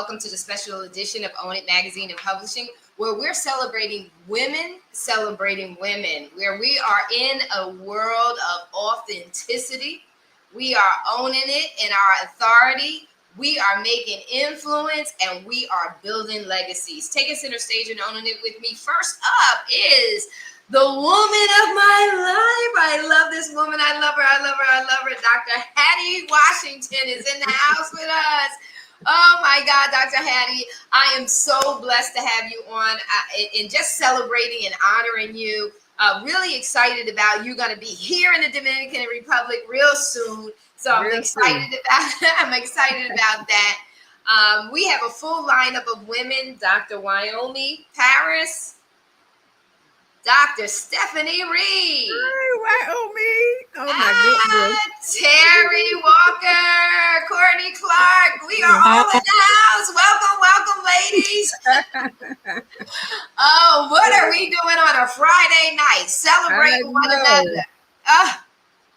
welcome to the special edition of Own It Magazine and Publishing, where we're celebrating women, where we are in a world of authenticity. We are owning it in our authority. We are making influence, and we are building legacies. Taking center stage and owning it with me. First up is the woman of my life. I love this woman. I love her. Dr. Hattie Washington is in the house with us. Oh my God, Dr. Hattie, I am so blessed to have you on and just celebrating and honoring you. Really excited about you going to be here in the Dominican Republic real soon. So I'm excited about that. We have a full lineup of women: Dr. Wyoming Paris, Dr. Stephanie Reed. Hi, Wyoming. Oh my goodness. Terry Walker, Courtney Clark. We are all in the house. Welcome, ladies. Oh, what are we doing on a Friday night? Celebrating one another.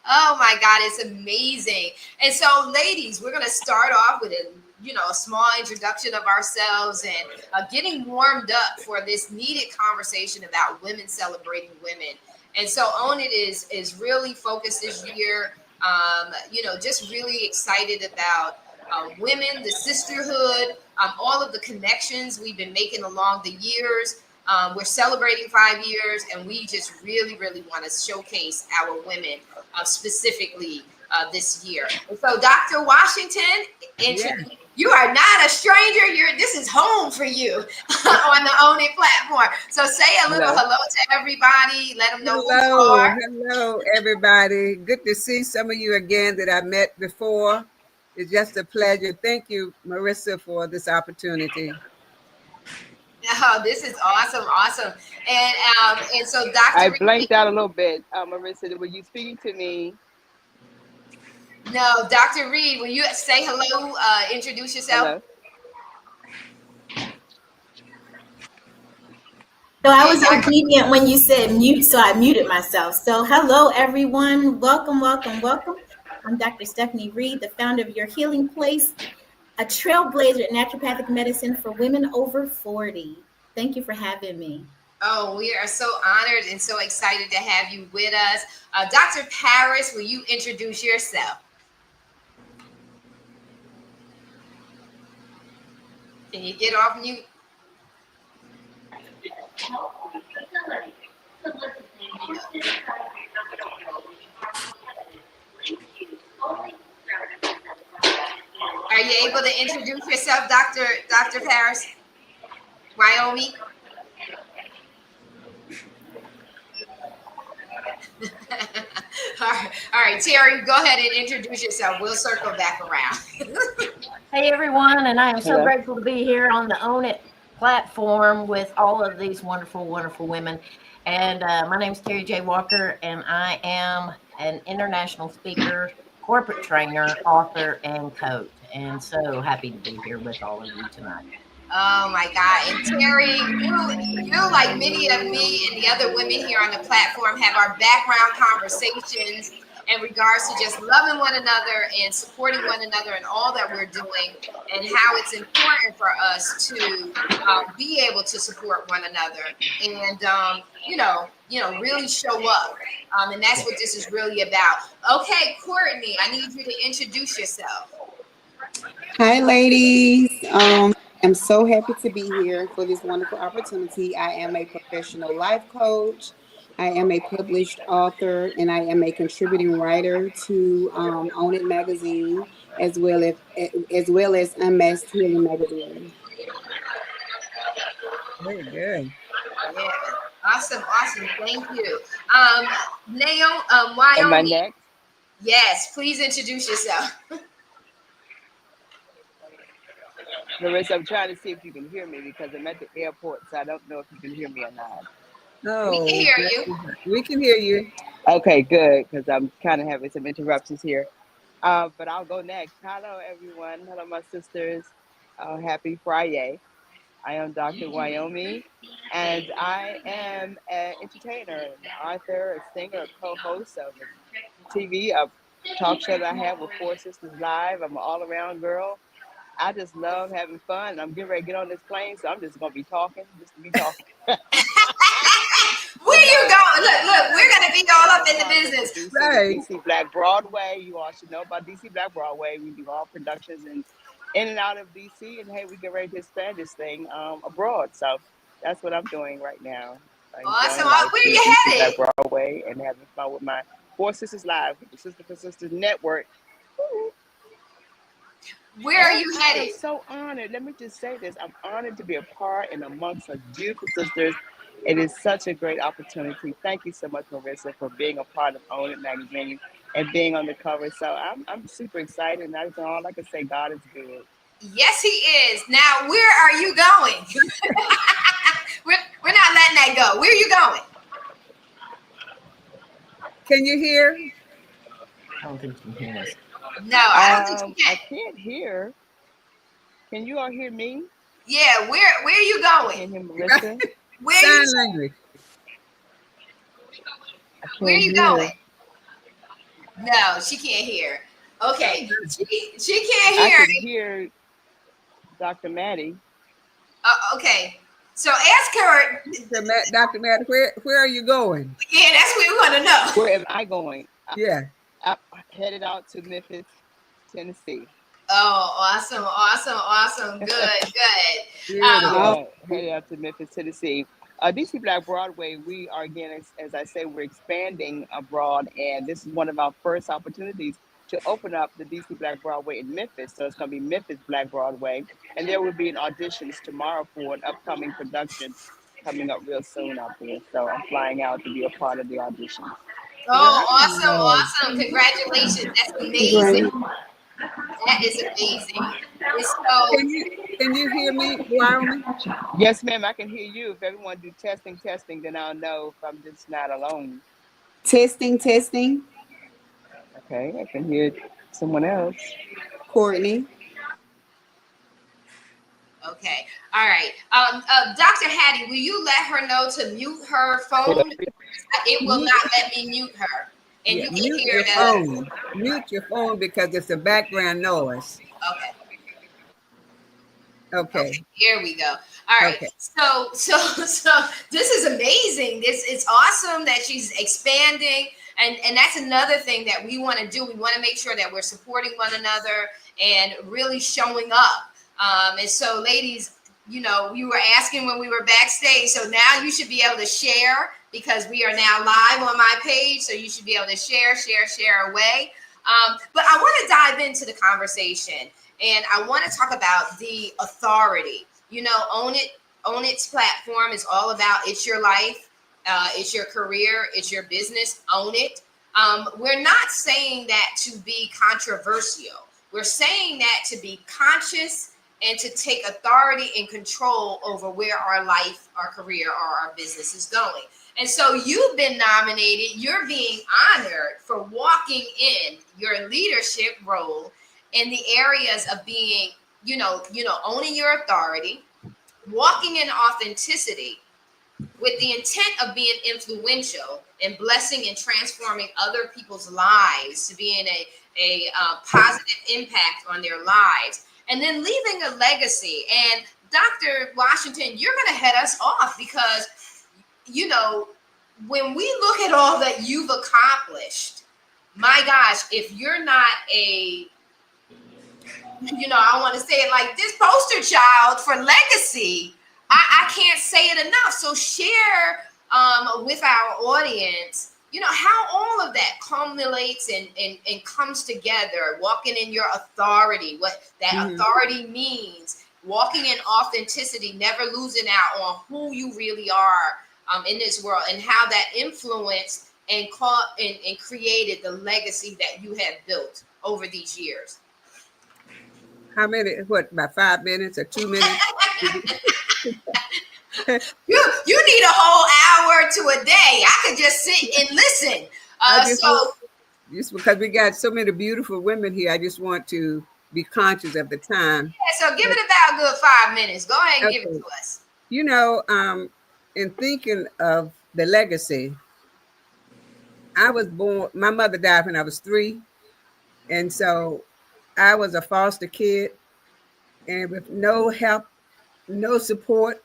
Oh my God, it's amazing. And so, ladies, we're going to start off with a small introduction of ourselves and getting warmed up for this needed conversation about women celebrating women. And so Own It is really focused this year, just really excited about women, the sisterhood, all of the connections we've been making along the years. We're celebrating 5 years, and we just really, really want to showcase our women specifically this year. And so, Dr. Washington, you are not a stranger. This is home for you on the Own It platform. So say a little hello to everybody. Let them know who you are. Hello, everybody. Good to see some of you again that I met before. It's just a pleasure. Thank you, Marissa, for this opportunity. Oh, this is awesome. And so, Dr. I blanked out a little bit, Marissa. Were you speaking to me? No, Dr. Reed, will you say hello? Introduce yourself. Hello. So I was obedient when you said mute, so I muted myself. So hello, everyone. Welcome. I'm Dr. Stephanie Reed, the founder of Your Healing Place, a trailblazer in naturopathic medicine for women over 40. Thank you for having me. Oh, we are so honored and so excited to have you with us. Dr. Paris, will you introduce yourself? Can you get off mute? Are you able to introduce yourself, Dr. Paris? Wyoming? All right, Terry, go ahead and introduce yourself. We'll circle back around. Hey, everyone, and I am so grateful to be here on the Own It platform with all of these wonderful women. And my name is Terry J. Walker, and I am an international speaker, corporate trainer, author, and coach. And so happy to be here with all of you tonight. Oh my God. And Terry, you like many of me and the other women here on the platform have our background conversations in regards to just loving one another and supporting one another in all that we're doing, and how it's important for us to be able to support one another and really show up. And that's what this is really about. Okay, Courtney, I need you to introduce yourself. Hi, ladies. I'm so happy to be here for this wonderful opportunity. I am a professional life coach. I am a published author, and I am a contributing writer to Own It magazine, as well as Unmasked Healing magazine. Very good. Yeah, awesome. Thank you, Wyoming. Am I next? Yes, please introduce yourself. Marissa, I'm trying to see if you can hear me because I'm at the airport, so I don't know if you can hear me or not. No, we can hear you. We can hear you. Okay, good, because I'm kind of having some interruptions here. But I'll go next. Hello, everyone. Hello, my sisters. Happy Friday. I am Dr. Wyoming, and I am an entertainer, an author, a singer, a co-host of a TV, a talk show that I have with Four Sisters Live. I'm an all-around girl. I just love having fun. I'm getting ready to get on this plane, so I'm just gonna be talking, just to be talking. Where you going? Look, we're gonna be all up in the Conference business. in DC, Right. the DC Black Broadway. You all should know about DC Black Broadway. We do all productions in and out of DC, and hey, we get ready to expand this thing abroad. So that's what I'm doing right now. Awesome. Enjoying life Where in you DC headed? Black Broadway and having fun with my Four Sisters Live, with the Sister for Sisters Network. Where are And you I am headed? so honored. Let me just say this. I'm honored to be a part and amongst such beautiful sisters. It is such a great opportunity. Thank you so much, Marissa, for being a part of Own It magazine and being on the cover. So I'm super excited. And that's all I can say. God is good. Yes, he is. Now, where are you going? we're not letting that go. Where are you going? Can you hear? I don't think you can hear us. No, I don't think you I can. can't hear. Can you all hear me? Yeah, where are you I going? can't hear Marissa. Where you Sign language. I where are can't you hear. going? No, she can't hear. Okay, she can't I hear. can hear Dr. Maddie. Okay, so ask her. Dr. Matt, where are you going? Yeah, that's what we want to know. Where am I going? Yeah. I headed out to Memphis, Tennessee. Oh, awesome. Good. Beautiful. Headed out to Memphis, Tennessee. DC Black Broadway, we are again, as I say, we're expanding abroad, and this is one of our first opportunities to open up the DC Black Broadway in Memphis. So it's going to be Memphis Black Broadway, and there will be an auditions tomorrow for an upcoming production coming up real soon out there. So I'm flying out to be a part of the audition. Wow. Awesome. Congratulations. That's amazing. Great. That is amazing. It's so Can you hear me, Wyoming? Yes, ma'am, I can hear you. If everyone do testing, then I'll know if I'm just not alone. Testing, testing. Okay, I can hear someone else. Courtney. okay. All right. Dr. Hattie, will you let her know to mute her phone? It will not let me mute her. And Yeah, you can mute hear your the phone. Mute your phone because it's a background noise. okay. Okay. Here we go. All right. Okay. So this is amazing. It's awesome that she's expanding. And that's another thing that we want to do. We want to make sure that we're supporting one another and really showing up. And so, ladies, you were asking when we were backstage. So now you should be able to share because we are now live on my page. So you should be able to share away. But I want to dive into the conversation. And I want to talk about the authority. Own It's platform is all about it's your life, it's your career, it's your business. Own it. We're not saying that to be controversial. We're saying that to be conscious and to take authority and control over where our life, our career, or our business is going. And so you've been nominated. You're being honored for walking in your leadership role in the areas of being, owning your authority, walking in authenticity with the intent of being influential and blessing and transforming other people's lives to being a positive impact on their lives, and then leaving a legacy. And Dr. Washington, you're going to head us off because, when we look at all that you've accomplished, my gosh, if you're not I want to say it like this, poster child for legacy. I can't say it enough. So share with our audience, how all of that culminates and comes together, walking in your authority, what that authority means, walking in authenticity, never losing out on who you really are in this world, and how that influenced and created the legacy that you have built over these years. How many? What, about 5 minutes or 2 minutes? You need a whole hour to a day. I could just sit and listen. Just because we got so many beautiful women here, I just want to be conscious of the time. Yeah, so give it about a good 5 minutes. Go ahead and give it to us. In thinking of the legacy, I was born, my mother died when I was 3. And so I was a foster kid. and with no help, no support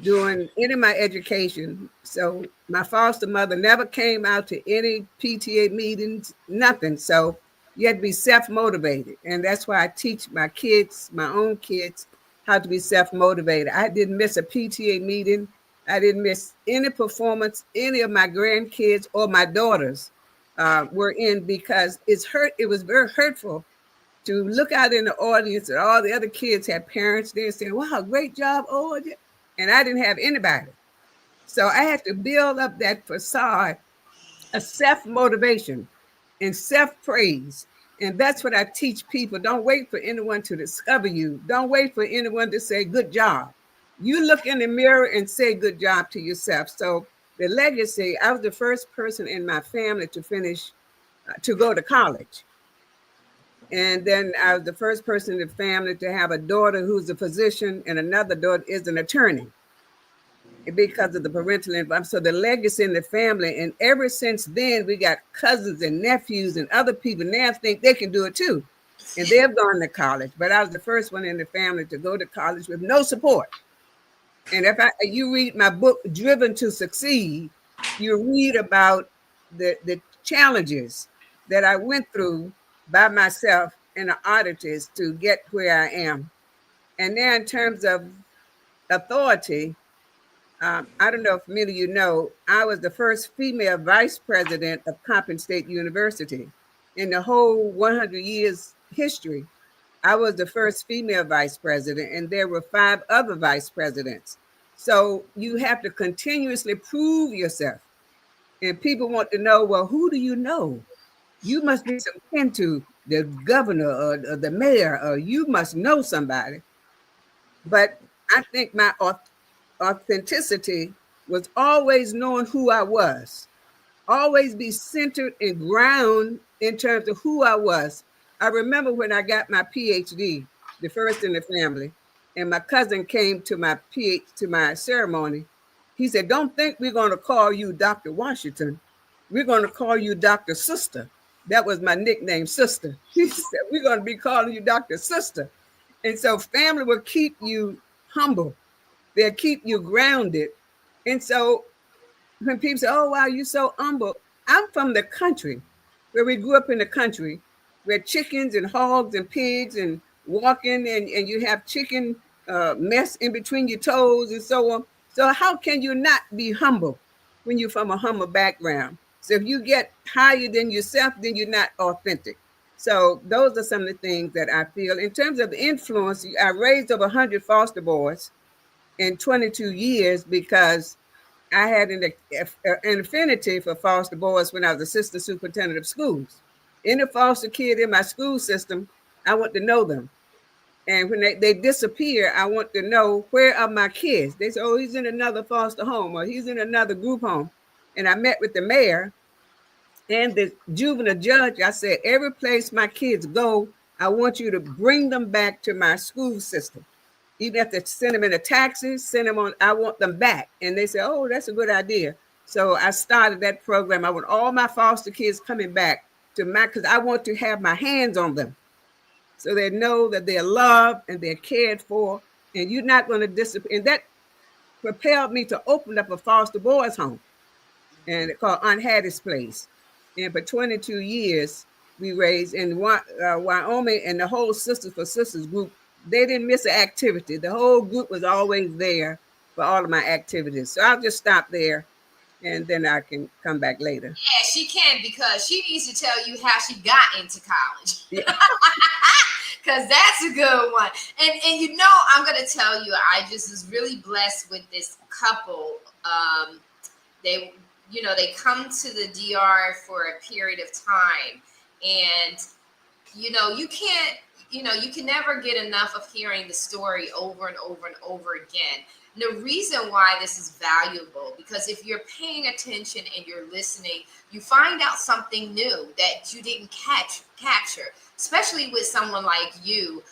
during any of my education. So my foster mother never came out to any PTA meetings, nothing. So you had to be self-motivated. And that's why I teach my kids, my own kids, how to be self-motivated. I didn't miss a PTA meeting. I didn't miss any performance any of my grandkids or my daughters were in, because it was very hurtful to look out in the audience and all the other kids had parents there saying, wow, great job. Oh, and I didn't have anybody. So I had to build up that facade of self-motivation and self-praise. And that's what I teach people. Don't wait for anyone to discover you. Don't wait for anyone to say, good job. You look in the mirror and say, good job to yourself. So the legacy, I was the first person in my family to finish, to go to college. And then I was the first person in the family to have a daughter who's a physician and another daughter is an attorney because of the parental involvement. So the legacy in the family. And ever since then, we got cousins and nephews and other people now think they can do it too. And they've gone to college. But I was the first one in the family to go to college with no support. And if you read my book, Driven to Succeed, you read about the challenges that I went through by myself and the auditors to get where I am. And now in terms of authority, I don't know if many of you know, I was the first female vice president of Compton State University. In the whole 100 years history, I was the first female vice president, and there were 5 other vice presidents. So you have to continuously prove yourself. And people want to know, well, who do you know? You must be some kin to the governor or the mayor, or you must know somebody. But I think my authenticity was always knowing who I was, always be centered and ground in terms of who I was. I remember when I got my PhD, the first in the family, and my cousin came to my ceremony. He said, "Don't think we're going to call you Dr. Washington. We're going to call you Dr. Sister." That was my nickname, Sister. He said, "We're going to be calling you Dr. Sister." And so family will keep you humble. They'll keep you grounded. And so when people say, "Oh, wow, you're so humble," I'm from the country where we grew up in the country where chickens and hogs and pigs and walking and you have chicken mess in between your toes and so on. So how can you not be humble when you're from a humble background? So if you get higher than yourself, then you're not authentic. So those are some of the things that I feel. In terms of influence, I raised over 100 foster boys in 22 years because I had an affinity for foster boys when I was assistant superintendent of schools. Any foster kid in my school system, I want to know them. And when they disappear, I want to know, where are my kids? They say, "Oh, he's in another foster home," or "He's in another group home." And I met with the mayor and the juvenile judge. I said, "Every place my kids go, I want you to bring them back to my school system. Even if they send them in a taxi, send them on, I want them back." And they said, "Oh, that's a good idea." So I started that program. I want all my foster kids coming back to because I want to have my hands on them so they know that they're loved and they're cared for, and you're not going to disappear. And that propelled me to open up a foster boys home, and it's called Aunt Hattie's Place. And for 22 years, we raised in Wyoming, and the whole Sisters for Sisters group, they didn't miss an activity. The whole group was always there for all of my activities. So I'll just stop there, and then I can come back later. Yeah, she can, because she needs to tell you how she got into college. Yeah. Because that's a good one. And you know, I'm going to tell you, I just was really blessed with this couple. They come to the DR for a period of time, and you can never get enough of hearing the story over and over and over again. And the reason why this is valuable, because if you're paying attention and you're listening, you find out something new that you didn't capture, especially with someone like you,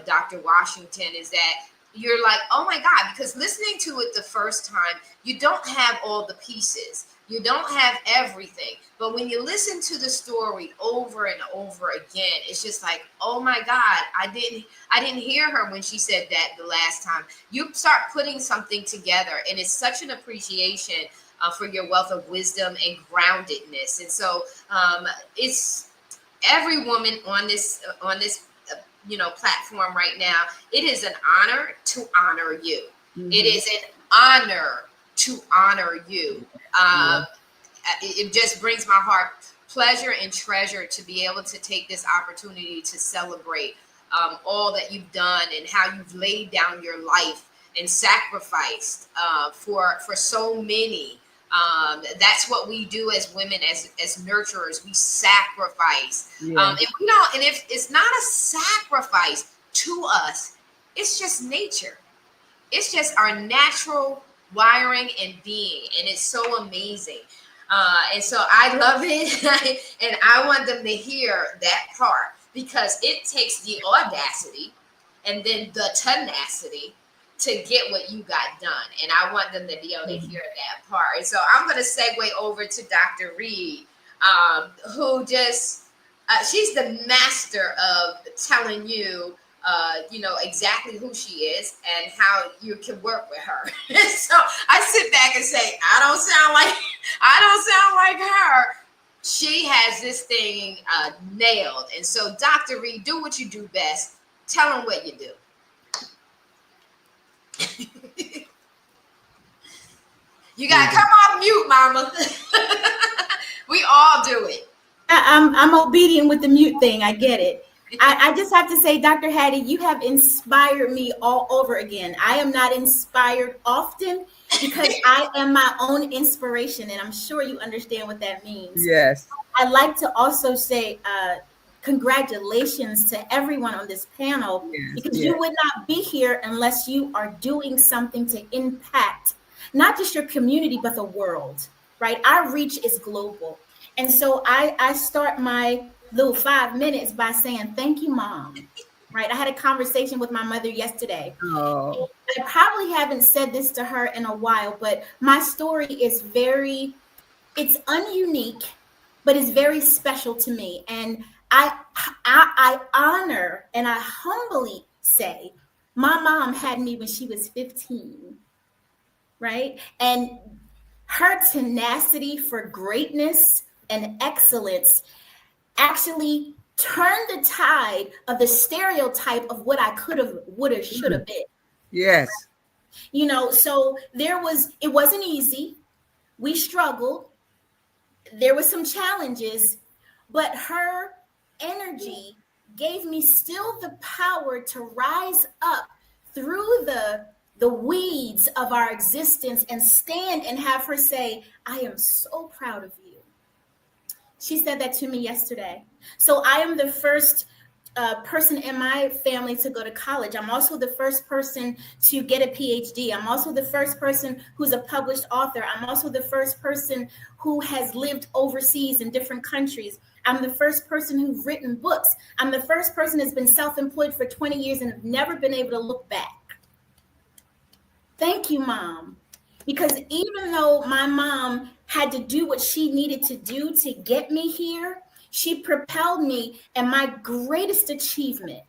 Dr. Washington, is that you're like, oh my God, because listening to it the first time, you don't have all the pieces. You don't have everything. But when you listen to the story over and over again, it's just like, oh my God, I didn't hear her when she said that the last time. You start putting something together, and it's such an appreciation for your wealth of wisdom and groundedness. And so it's every woman on this platform right now. It is an honor to honor you. Mm-hmm. It is an honor to honor you. It just brings my heart pleasure and treasure to be able to take this opportunity to celebrate all that you've done and how you've laid down your life and sacrificed for so many. That's what we do as women, as nurturers. We sacrifice. Yeah. If it's not a sacrifice to us, it's just nature. It's just our natural wiring and being, and it's so amazing. And so I love it, and I want them to hear that part, because it takes the audacity and then the tenacity to get what you got done. And I want them to be able to hear that part. And so I'm going to segue over to Dr. Reed, who just, she's the master of telling you, exactly who she is and how you can work with her. So I sit back and say, I don't sound like her. She has this thing nailed. And so, Dr. Reed, do what you do best. Tell them what you do. You gotta come off mute, mama. We all do it. I'm obedient with the mute thing. I get it. I just have to say, Dr. Hattie, you have inspired me all over again. I am not inspired often because I am my own inspiration, and I'm sure you understand what that means. Yes. I'd like to also say congratulations to everyone on this panel, because you would not be here unless you are doing something to impact not just your community, but the world, right? Our reach is global. And so I start my little 5 minutes by saying, thank you, Mom. Right. I had a conversation with my mother yesterday. Oh. I probably haven't said this to her in a while, but my story is it's ununique, but it's very special to me. And I honor and I humbly say, my mom had me when she was 15. Right. And her tenacity for greatness and excellence actually turned the tide of the stereotype of what I could have, would have, should have been. Yes. So it wasn't easy. We struggled. There were some challenges, but her energy gave me still the power to rise up through the weeds of our existence and stand and have her say, I am so proud of you. She said that to me yesterday. So I am the first person in my family to go to college. I'm also the first person to get a PhD. I'm also the first person who's a published author. I'm also the first person who has lived overseas in different countries. I'm the first person who's written books. I'm the first person that's been self-employed for 20 years and have never been able to look back. Thank you, Mom. Because even though my mom had to do what she needed to do to get me here, she propelled me. And my greatest achievement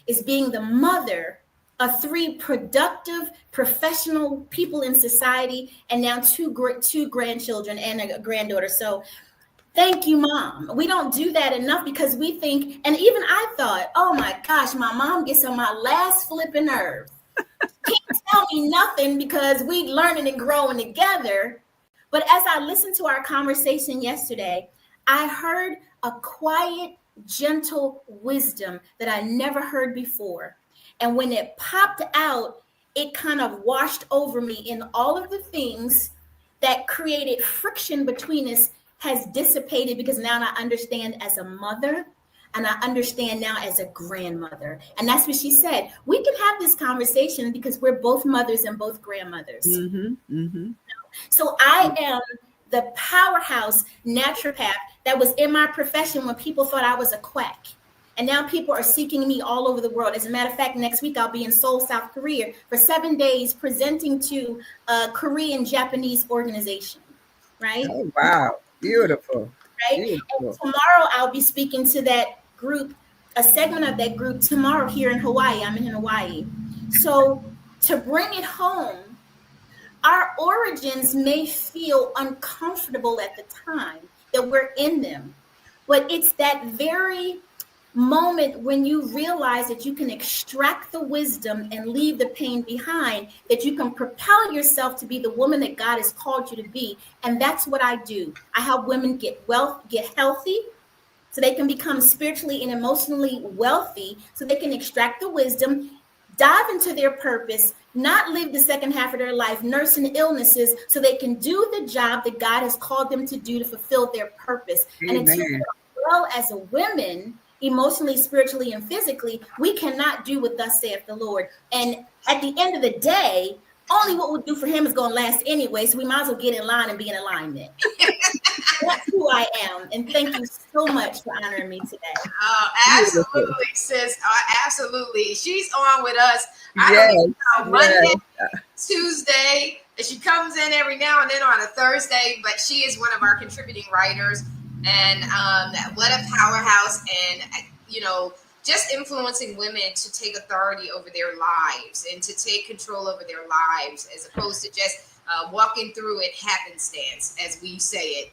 is being the mother of 3 productive, professional people in society, and now 2 grandchildren and a granddaughter. So thank you, Mom. We don't do that enough because we think, and even I thought, oh my gosh, my mom gets on my last flipping nerve. Can't tell me nothing because we learning and growing together. But as I listened to our conversation yesterday, I heard a quiet, gentle wisdom that I never heard before. And when it popped out, it kind of washed over me, in all of the things that created friction between us has dissipated, because now I understand as a mother, and I understand now as a grandmother. And that's what she said. We can have this conversation because we're both mothers and both grandmothers. Mm-hmm, mm-hmm. So I am the powerhouse naturopath that was in my profession when people thought I was a quack. And now people are seeking me all over the world. As a matter of fact, next week I'll be in Seoul, South Korea for 7 days presenting to a Korean Japanese organization, right? Oh, wow. Beautiful. Right. And Beautiful. tomorrow I'll be speaking to that group, a segment of that group tomorrow here in Hawaii. I'm in Hawaii. So to bring it home, our origins may feel uncomfortable at the time that we're in them, but it's that very moment when you realize that you can extract the wisdom and leave the pain behind, that you can propel yourself to be the woman that God has called you to be. And that's what I do. I help women get healthy, so they can become spiritually and emotionally wealthy, so they can extract the wisdom, dive into their purpose, not live the second half of their life nursing illnesses, so they can do the job that God has called them to do to fulfill their purpose. Amen. And until we're well as a women, emotionally, spiritually, and physically, we cannot do what thus saith the Lord. And at the end of the day, only what we'll do for him is going to last anyway, so we might as well get in line and be in alignment. That's who I am. And thank you so much for honoring me today. Oh, absolutely, sis. Absolutely. She's on with us. I Yes, don't know, Monday, yes. Tuesday. She comes in every now and then on a Thursday, but she is one of our contributing writers. And what a powerhouse. And, just influencing women to take authority over their lives and to take control over their lives, as opposed to just walking through it happenstance, as we say it.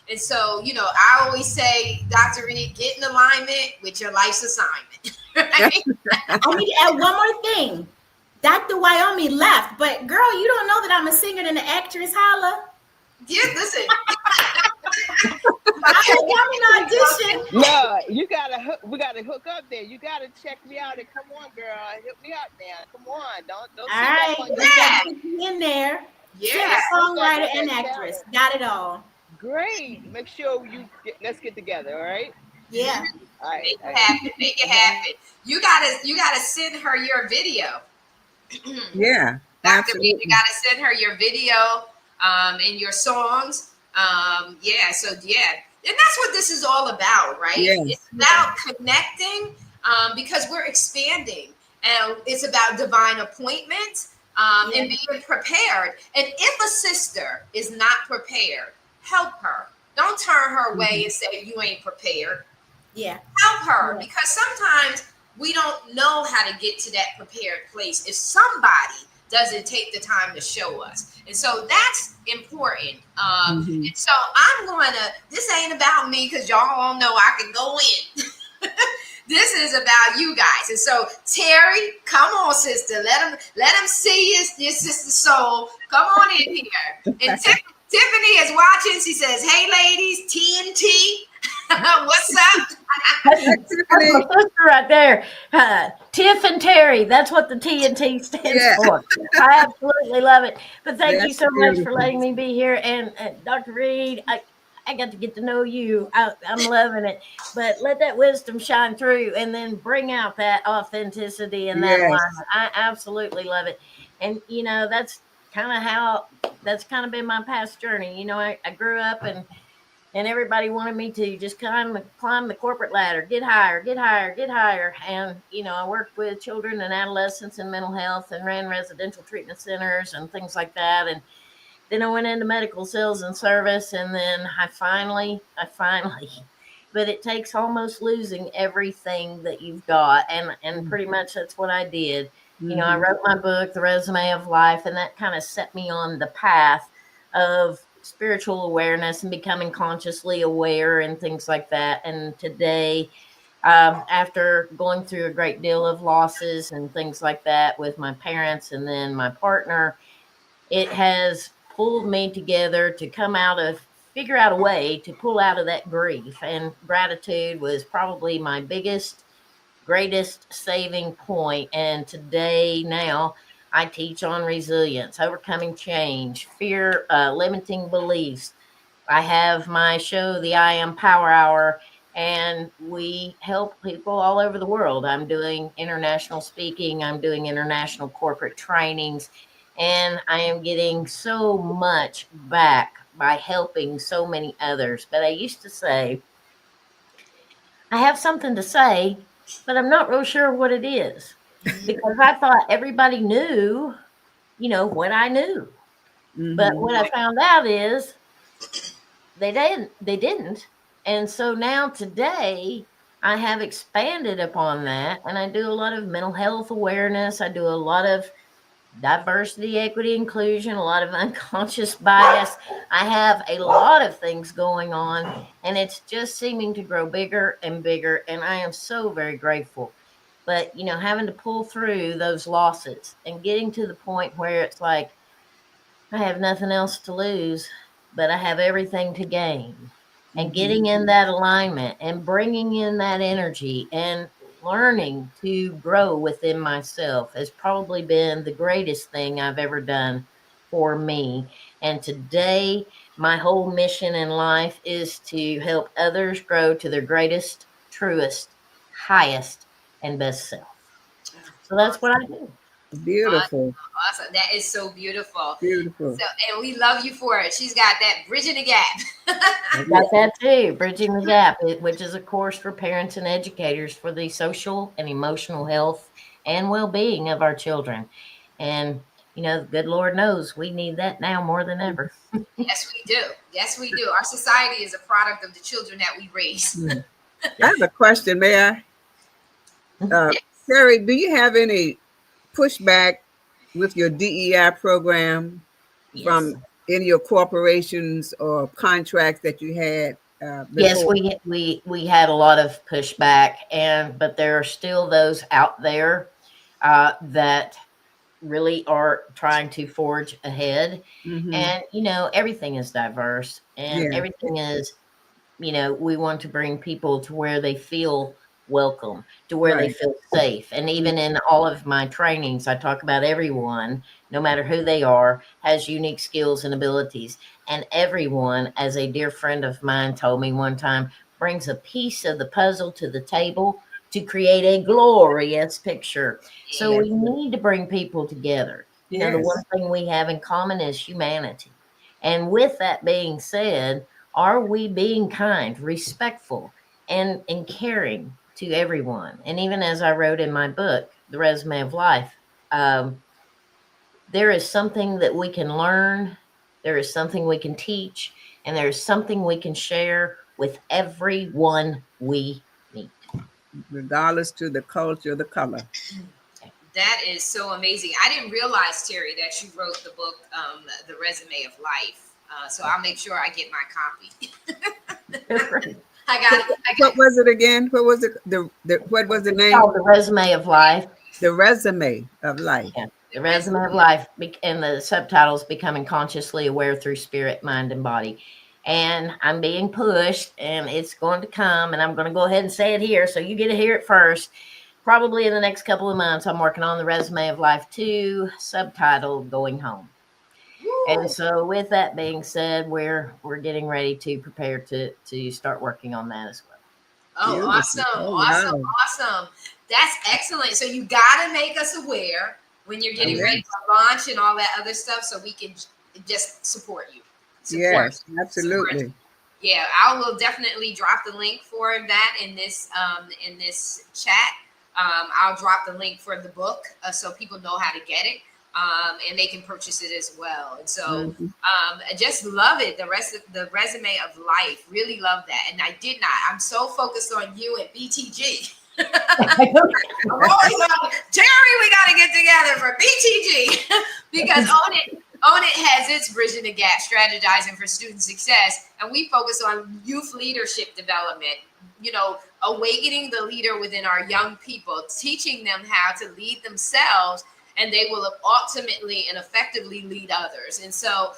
And so, I always say, Dr. Reed, get in alignment with your life's assignment. Right? I need to add one more thing. Dr. Wyoming left, but girl, you don't know that I'm a singer and an actress. Holla. Yeah, listen. I'm an audition. No, we gotta hook up there. You gotta check me out and come on, girl. Hit me up now. Come on. Don't All right, sit we got to put you in there. Yeah. Songwriter and actress. Got it all. Great. Make sure let's get together, all right? Yeah. All right. Make it happen. Make it happen. You gotta send her your video. Yeah, Dr. Reed, absolutely. you gotta send her your video and your songs. And that's what this is all about, right? Yes. It's about connecting because we're expanding, and it's about divine appointment and being prepared. And if a sister is not prepared, help her. Don't turn her away and say you ain't prepared. Yeah. Help her, because sometimes we don't know how to get to that prepared place if somebody doesn't take the time to show us. And so that's important. And so this ain't about me, because y'all all know I can go in. This is about you guys. And so, Terry, come on, sister. Let them see your sister soul. Come on in here. And Tiffany is watching. She says, "Hey, ladies, TNT." What's up? That's my sister right there. Tiff and Terry. That's what the TNT stands for. I absolutely love it. But thank you so much for letting me be here. And Dr. Reed, I got to get to know you. I'm loving it. But let that wisdom shine through, and then bring out that authenticity and that alignment. I absolutely love it. And, that's kind of been my past journey. I grew up and everybody wanted me to just climb the corporate ladder, get higher, get higher, get higher. And, I worked with children and adolescents in mental health and ran residential treatment centers and things like that. And then I went into medical sales and service. And then I finally, but it takes almost losing everything that you've got. And pretty much that's what I did. I wrote my book, The Resume of Life, and that kind of set me on the path of spiritual awareness and becoming consciously aware and things like that. And today, after going through a great deal of losses and things like that with my parents and then my partner, it has pulled me together to figure out a way to pull out of that grief. And gratitude was probably my greatest saving point. And today, now, I teach on resilience, overcoming change, fear, limiting beliefs. I have my show, the I Am Power Hour, and we help people all over the world. I'm doing international speaking. I'm doing international corporate trainings, and I am getting so much back by helping so many others. But I used to say, I have something to say, but I'm not real sure what it is because I thought everybody knew, what I knew. But Mm-hmm. what I found out is they didn't. And so now today I have expanded upon that, and I do a lot of mental health awareness. I do a lot of diversity, equity, inclusion, a lot of unconscious bias. I have a lot of things going on, and it's just seeming to grow bigger and bigger. And I am so very grateful. But, having to pull through those losses and getting to the point where it's like, I have nothing else to lose, but I have everything to gain. And Mm-hmm. getting in that alignment and bringing in that energy and learning to grow within myself has probably been the greatest thing I've ever done for me. And today, my whole mission in life is to help others grow to their greatest, truest, highest, and best self. So that's what I do. Beautiful. Awesome. That is so beautiful. Beautiful. So, and we love you for it. She's got that bridging the gap. Got that too, Bridging the Gap, which is a course for parents and educators for the social and emotional health and well-being of our children. And the good Lord knows we need that now more than ever. Yes, we do. Yes, we do. Our society is a product of the children that we raise. Mm. I have a question, may I? Terry, do you have any pushback with your DEI program Yes. from any of your corporations or contracts that you had Yes, before? we had a lot of pushback, but there are still those out there that really are trying to forge ahead. Mm-hmm. And everything is diverse, and Yeah, everything is, we want to bring people to where they feel welcome, to where they right. feel safe. And even in all of my trainings, I talk about everyone, no matter who they are, has unique skills and abilities. And everyone, as a dear friend of mine told me one time, brings a piece of the puzzle to the table to create a glorious picture. So Yeah. we need to bring people together. The Yes. one thing we have in common is humanity. And with that being said, are we being kind, respectful, and caring to everyone? And even as I wrote in my book, The Resume of Life, um, there is something that we can learn, there is something we can teach, and there is something we can share with everyone we meet. Regardless to the culture, the color. That is so amazing. I didn't realize, Terry, that you wrote the book, The Resume of Life. So I'll make sure I get my copy. I got it. What was it again? What was it? What was the It's name? called The Resume of Life. The Resume of Life. Yeah. The Resume of Life, and the subtitles Becoming Consciously Aware Through Spirit, Mind, and Body. And I'm being pushed, and it's going to come, and I'm going to go ahead and say it here, so you get to hear it first. Probably in the next couple of months, I'm working on The Resume of Life 2, subtitled Going Home. And so with that being said, we're getting ready to prepare to start working on that as well. Oh, Beautiful. awesome. Oh, Awesome. wow. Awesome. That's excellent. So you got to make us aware when you're getting ready Yes. to launch and all that other stuff so we can just support you. Yes, Support. absolutely. Yeah, I will definitely drop the link for that in this chat. I'll drop the link for the book so people know how to get it. And they can purchase it as well. And so Mhm. I just love it. The rest of the Resume of Life, really love that. And I did not. I'm so focused on you and BTG. I'm always like, Terry, we got to get together for BTG because Own It has its Bridging the Gap, strategizing for student success, and we focus on youth leadership development. Awakening the leader within our young people, teaching them how to lead themselves, and they will ultimately and effectively lead others. And so,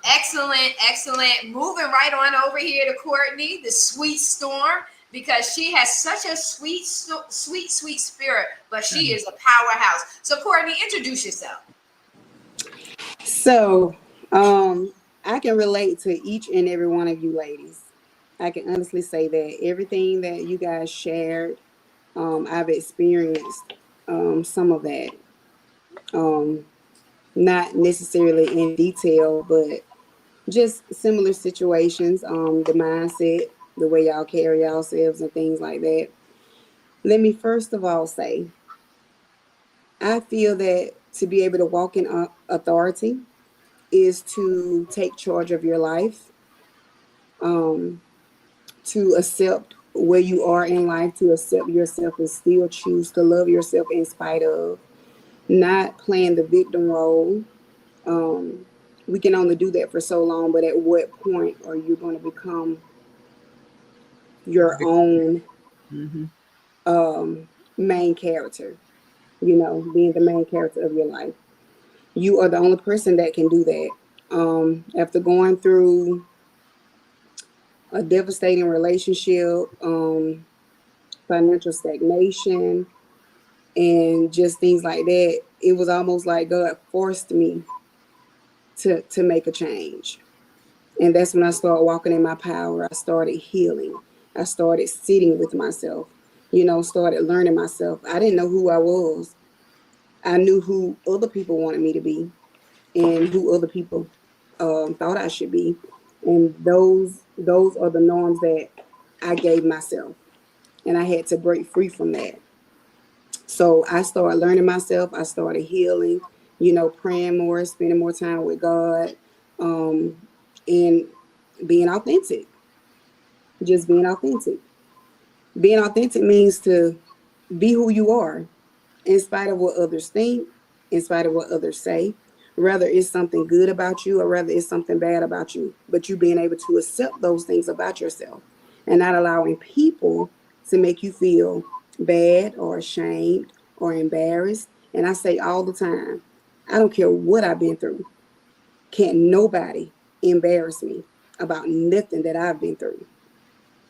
excellent. Moving right on over here to Courtney, the sweet storm, because she has such a sweet spirit, but she is a powerhouse. So, Courtney, introduce yourself. So, I can relate to each and every one of you ladies. I can honestly say that everything that you guys shared, I've experienced some of that. Not necessarily in detail, but just similar situations, the mindset, the way y'all carry yourselves and things like that. Let me first of all say, I feel that to be able to walk in authority is to take charge of your life, to accept where you are in life, to accept yourself and still choose to love yourself in spite of, not playing the victim role. Um, we can only do that for so long, but at what point are you going to become your own Mm-hmm. main character? You know, being the main character of your life. You are the only person that can do that. After going through a devastating relationship, financial stagnation, and just things like that, it was almost like God forced me to make a change. And that's when I started walking in my power. I started healing. I started sitting with myself, you know, started learning myself. I didn't know who I was. I knew who other people wanted me to be and who other people thought I should be. And those are the norms that I gave myself. And I had to break free from that. So I started learning myself. I started healing, you know, praying more, spending more time with God, and being authentic. Just being authentic. Being authentic means to be who you are in spite of what others think, in spite of what others say, whether it's something good about you or whether it's something bad about you, but you being able to accept those things about yourself and not allowing people to make you feel bad or ashamed or embarrassed. And I say all the time, I don't care what I've been through. Can't nobody embarrass me about nothing that I've been through.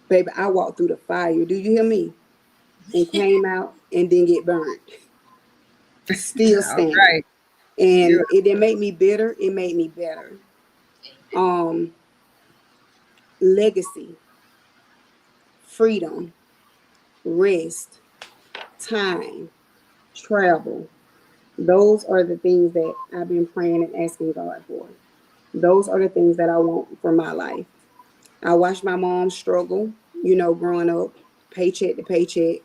Baby, I walked through the fire. Do you hear me? And came out and didn't get burned. Still All standing. right. And You're it didn't make me bitter, it made me better. um Legacy, freedom, rest, time, travel, those are the things that I've been praying and asking God for. Those are the things that I want for my life. I watched my mom struggle, you know, growing up, paycheck to paycheck.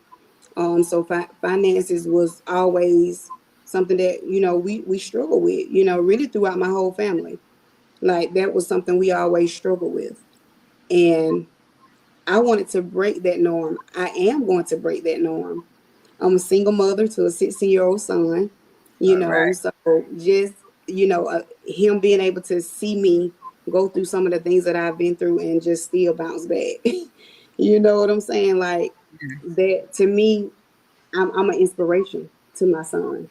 So finances was always something that, you know, we struggle with, you know, really throughout my whole family. Like that was something we always struggled with. And I wanted to break that norm. I am going to break that norm. I'm a single mother to a 16-year-old son, you all know, right. so just, you know, him being able to see me go through some of the things that I've been through and just still bounce back. You know what I'm saying? Like that to me, I'm an inspiration to my son.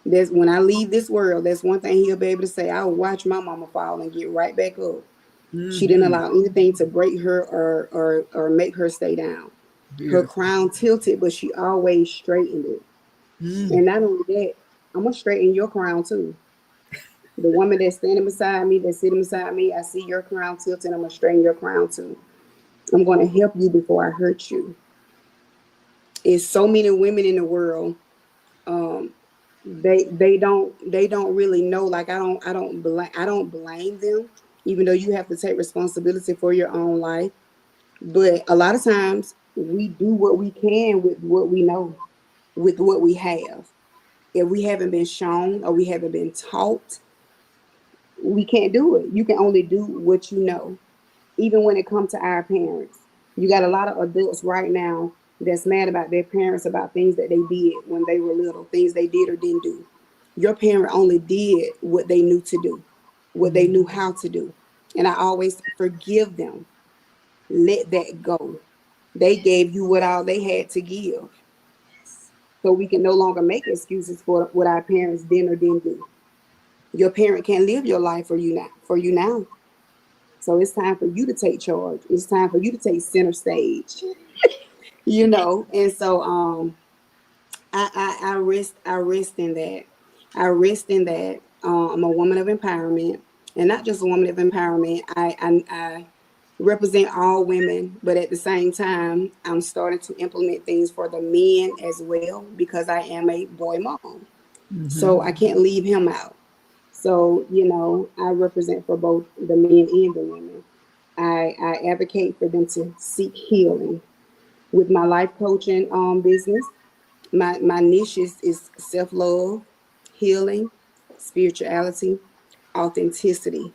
That's when I leave this world, that's one thing he'll be able to say. I'll watch my mama fall and get right back up. She didn't Mm-hmm. allow anything to break her or make her stay down. Her Beautiful. crown tilted, but she always straightened it. Mm. And not only that, I'm gonna straighten your crown too. The woman that's standing beside me, that's sitting beside me, I see your crown tilted. I'm gonna straighten your crown too. I'm gonna help you before I hurt you. It's so many women in the world. Um, they don't really know. Like I don't blame them, even though you have to take responsibility for your own life. But a lot of times we do what we can with what we know, with what we have. If we haven't been shown or we haven't been taught, we can't do it. You can only do what you know. Even when it comes to our parents, you got a lot of adults right now that's mad about their parents about things that they did when they were little, things they did or didn't do. Your parent only did what they knew to do, what they knew how to do. And I always forgive them. Let that go. They gave you what all they had to give. So we can no longer make excuses for what our parents did or didn't do. Your parent can't live your life for you now. So it's time for you to take charge. It's time for you to take center stage. You know, and so I rest in that. I rest in that. I'm a woman of empowerment, and not just a woman of empowerment. I represent all women, but at the same time, I'm starting to implement things for the men as well because I am a boy mom. Mm-hmm. So I can't leave him out. So, you know, I represent for both the men and the women. I advocate for them to seek healing. With my life coaching business, my niche is self-love, healing, spirituality, authenticity,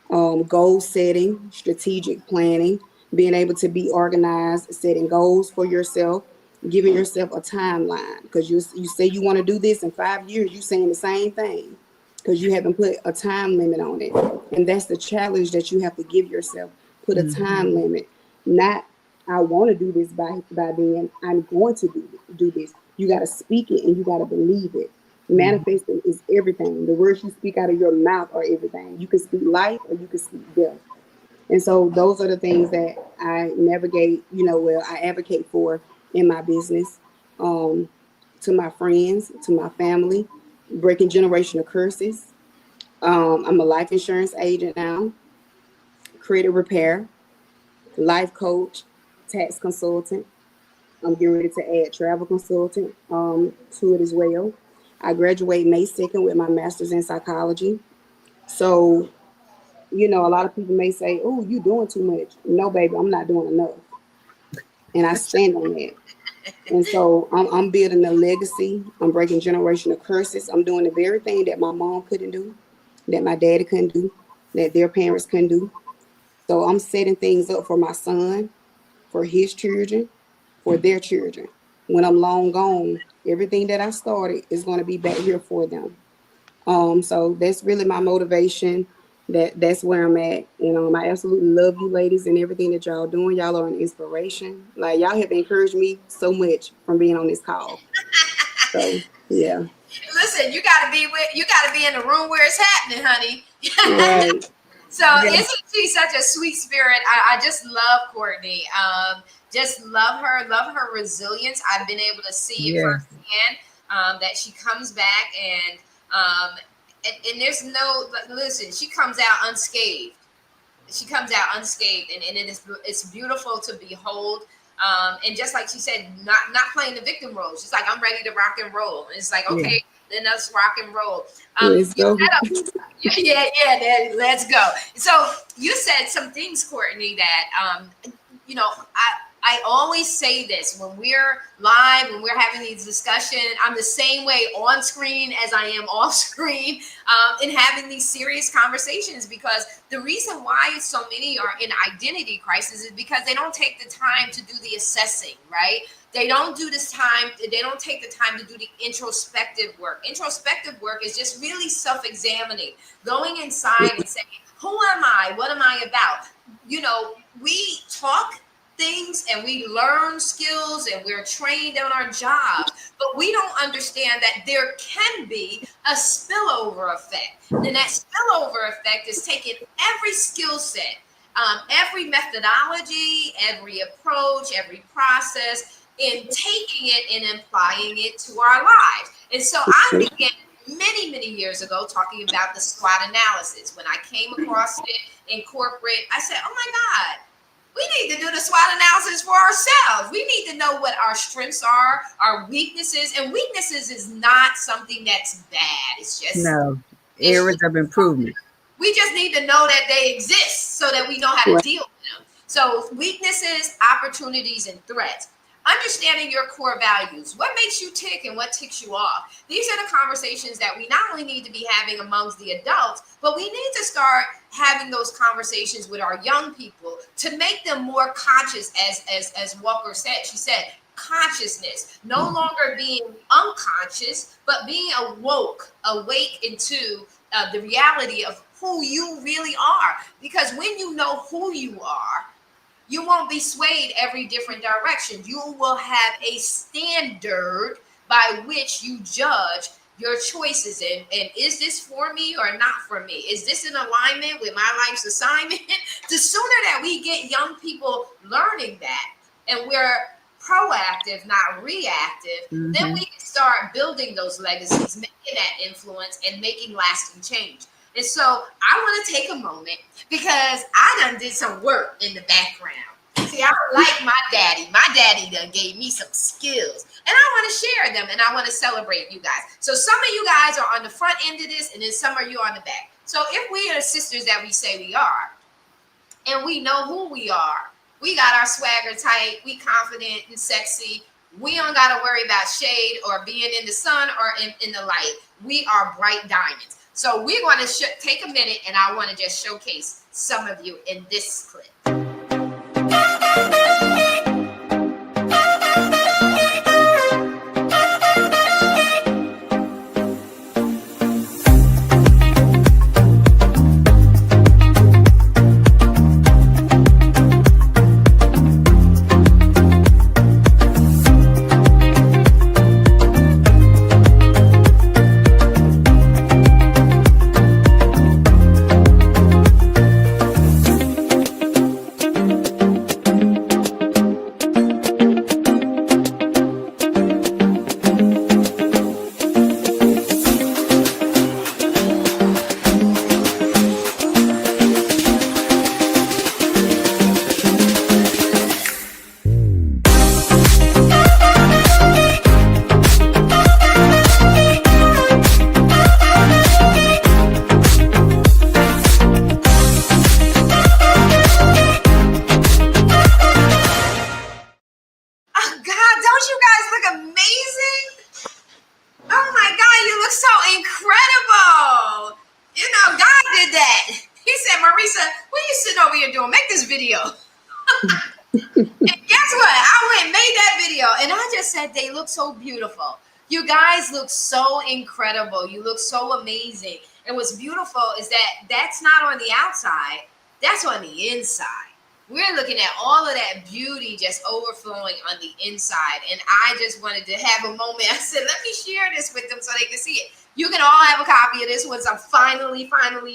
goal setting, strategic planning, being able to be organized, setting goals for yourself, giving yourself a timeline. Because you say you want to do this in 5 years, you're saying the same thing because you haven't put a time limit on it. And that's the challenge that you have to give yourself. Put a time limit. Not I want to do this by then. I'm going to do this. You got to speak it and you got to believe it. Manifesting is everything. The words you speak out of your mouth are everything. You can speak life or you can speak death. And so those are the things that I navigate, I advocate for in my business, to my friends, to my family, breaking generational curses. I'm a life insurance agent now, credit repair, life coach, tax consultant. I'm getting ready to add travel consultant to it as well. I graduate May 2nd with my master's in psychology. So, a lot of people may say, oh, you doing too much. No, baby, I'm not doing enough. And I stand on that. And so I'm building a legacy. I'm breaking generational curses. I'm doing the very thing that my mom couldn't do, that my daddy couldn't do, that their parents couldn't do. So I'm setting things up for my son, for his children, for their children. When I'm long gone, everything that I started is going to be back here for them. So that's really my motivation. That's where I'm at. And I absolutely love you ladies and everything that y'all doing. Y'all are an inspiration. Like y'all have encouraged me so much from being on this call. So yeah. Listen, you gotta be in the room where it's happening, honey. Right. So isn't she such a sweet spirit? I just love Courtney. Just love her resilience. I've been able to see it firsthand. That she comes back and there's no, listen, she comes out unscathed. She comes out unscathed, and it's beautiful to behold. And just like she said, not playing the victim role. She's like, I'm ready to rock and roll. And it's like, okay, then let's rock and roll. Let's go. Yeah, let's go. So you said some things, Courtney, that I always say this when we're live, when we're having these discussions. I'm the same way on screen as I am off screen, in having these serious conversations, because the reason why so many are in identity crisis is because they don't take the time to do the assessing, right? They don't do this time. They don't take the time to do the introspective work. Introspective work is just really self-examining, going inside and saying, who am I? What am I about? We talk things and we learn skills and we're trained on our jobs, but we don't understand that there can be a spillover effect. And that spillover effect is taking every skill set, every methodology, every approach, every process, and taking it and applying it to our lives. And so I began many, many years ago talking about the SWOT analysis. When I came across it in corporate, I said, oh my God, we need to do the SWOT analysis for ourselves. We need to know what our strengths are, our weaknesses. And weaknesses is not something that's bad. It's just areas of improvement. We just need to know that they exist so that we know how to deal with them. So weaknesses, opportunities, and threats. Understanding your core values. What makes you tick and what ticks you off? These are the conversations that we not only need to be having amongst the adults, but we need to start having those conversations with our young people to make them more conscious, as Walker said. She said, consciousness, no longer being unconscious, but being awake into the reality of who you really are. Because when you know who you are, you won't be swayed every different direction. You will have a standard by which you judge your choices. And is this for me or not for me? Is this in alignment with my life's assignment? The sooner that we get young people learning that, and we're proactive, not reactive, then we can start building those legacies, making that influence, and making lasting change. And so I want to take a moment because I done did some work in the background. See, I like my daddy. My daddy done gave me some skills, and I want to share them, and I want to celebrate you guys. So some of you guys are on the front end of this, and then some of you on the back. So if we are the sisters that we say we are, and we know who we are. We got our swagger tight. We confident and sexy. We don't got to worry about shade or being in the sun or in the light. We are bright diamonds. So we're going to take a minute, and I want to just showcase some of you in this clip. They look so beautiful. You guys look so incredible. You look so amazing. And what's beautiful is that that's not on the outside, that's on the inside. We're looking at all of that beauty just overflowing on the inside. And I just wanted to have a moment. I said, let me share this with them so they can see it. You can all have a copy of this once I'm finally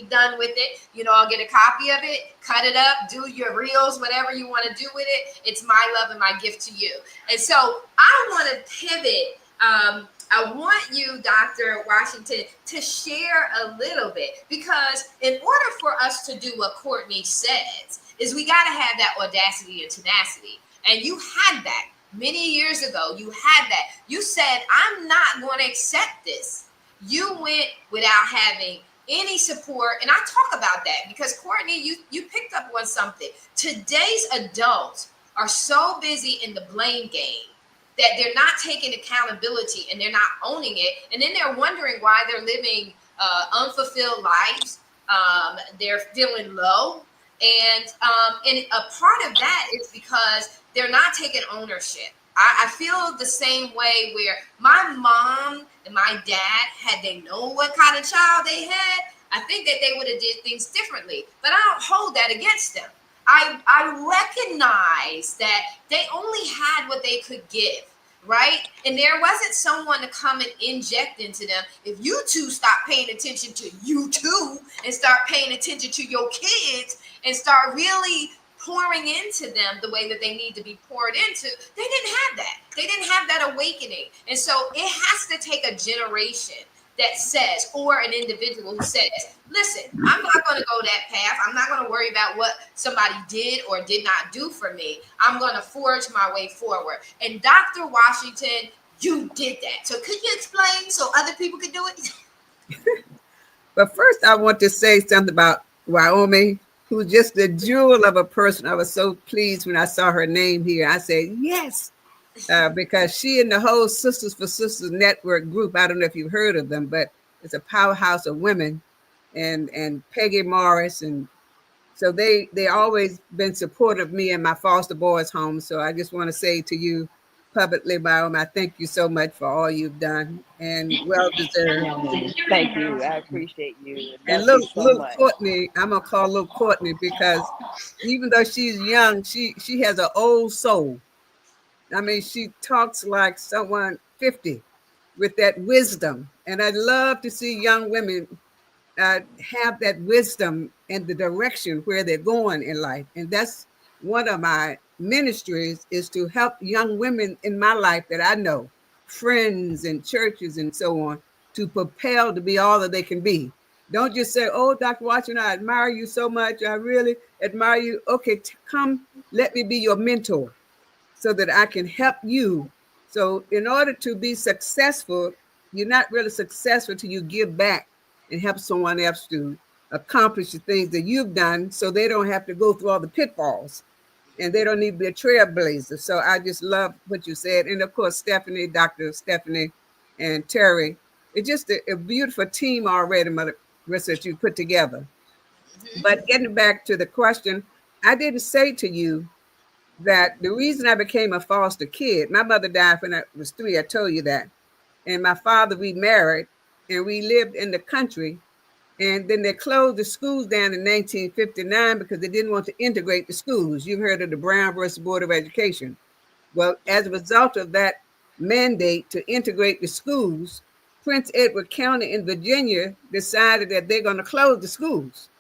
done with it. You know, I'll get a copy of it, cut it up, do your reels, whatever you want to do with it. It's my love and my gift to you. And so I want to pivot. I want you, Dr. Washington, to share a little bit, because in order for us to do what Courtney says is we got to have that audacity and tenacity. And you had that many years ago. You had that. You said, I'm not going to accept this. You went without having any support. And I talk about that because, Courtney, you picked up on something. Today's adults are so busy in the blame game that they're not taking accountability and they're not owning it. And then they're wondering why they're living unfulfilled lives. They're feeling low. And a part of that is because they're not taking ownership. I feel the same way where my mom and my dad, had they known what kind of child they had, I think that they would have did things differently. But I don't hold that against them. I recognize that they only had what they could give, right? And there wasn't someone to come and inject into them. If you two stop paying attention to you two and start paying attention to your kids and start really pouring into them the way that they need to be poured into, they didn't have that. They didn't have that awakening. And so it has to take a generation that says, or an individual who says, listen, I'm not going to go that path. I'm not going to worry about what somebody did or did not do for me. I'm going to forge my way forward. And Dr. Washington, you did that. So could you explain so other people could do it? But first, I want to say something about Wyoming, who's just a jewel of a person. I was so pleased when I saw her name here. I said, yes, because she and the whole Sisters for Sisters network group, I don't know if you've heard of them, but it's a powerhouse of women, and Peggy Morris. And so they always been supportive of me and my foster boys home. So I just want to say to you publicly, Wyoming, I thank you so much for all you've done, and well deserved. Thank you. I appreciate you. And look, Courtney, I'm gonna call little Courtney because even though she's young, she has an old soul. I mean, she talks like someone 50 with that wisdom. And I'd love to see young women have that wisdom and the direction where they're going in life. And that's one of my ministries, is to help young women in my life that I know, friends and churches and so on, to propel to be all that they can be. Don't just say, oh, Dr. Washington, I admire you so much. I really admire you. Okay, come, let me be your mentor so that I can help you. So in order to be successful, you're not really successful till you give back and help someone else to accomplish the things that you've done, so they don't have to go through all the pitfalls, and they don't need to be a trailblazer. So I just love what you said. And of course, Stephanie, Dr. Stephanie and Terry, it's just a beautiful team already, Mother Rissa, that you put together. But getting back to the question, I didn't say to you that the reason I became a foster kid, my mother died when I was 3, I told you that. And my father remarried, and we lived in the country. And then they closed the schools down in 1959 because they didn't want to integrate the schools. You've heard of the Brown versus Board of Education. Well, as a result of that mandate to integrate the schools, Prince Edward County in Virginia decided that they're going to close the schools.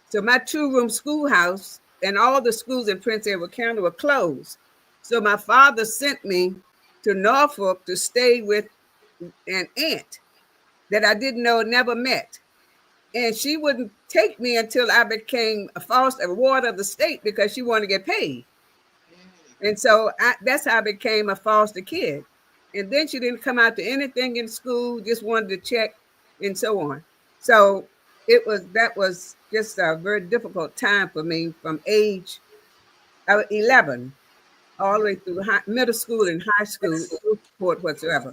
So my 2-room schoolhouse and all the schools in Prince Edward County were closed. So my father sent me to Norfolk to stay with an aunt that I didn't know, never met. And she wouldn't take me until I became a ward of the state because she wanted to get paid. And so that's how I became a foster kid. And then she didn't come out to anything in school, just wanted to check and so on. So that was just a very difficult time for me from age 11 all the way through middle school and high school, no support whatsoever.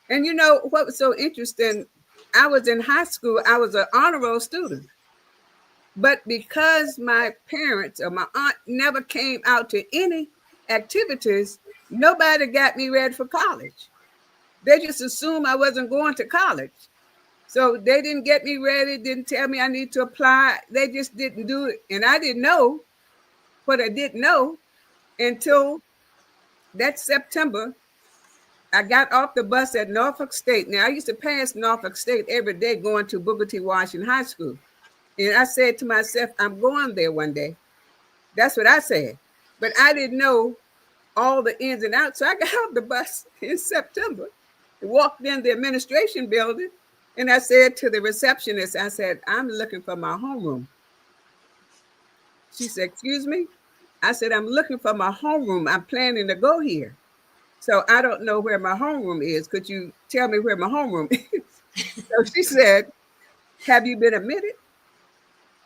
And you know what was so interesting? I was in high school, I was an honor roll student. But because my parents or my aunt never came out to any activities, nobody got me ready for college. They just assumed I wasn't going to college. So they didn't get me ready, didn't tell me I need to apply. They just didn't do it. And I didn't know what I didn't know until that September. I got off the bus at Norfolk State. Now, I used to pass Norfolk State every day going to Booker T. Washington High School. And I said to myself, I'm going there one day. That's what I said. But I didn't know all the ins and outs. So I got off the bus in September, walked in the administration building, and I said to the receptionist, I said, I'm looking for my homeroom. She said, excuse me? I said, I'm looking for my homeroom. I'm planning to go here. So I don't know where my homeroom is. Could you tell me where my homeroom is? So she said, have you been admitted?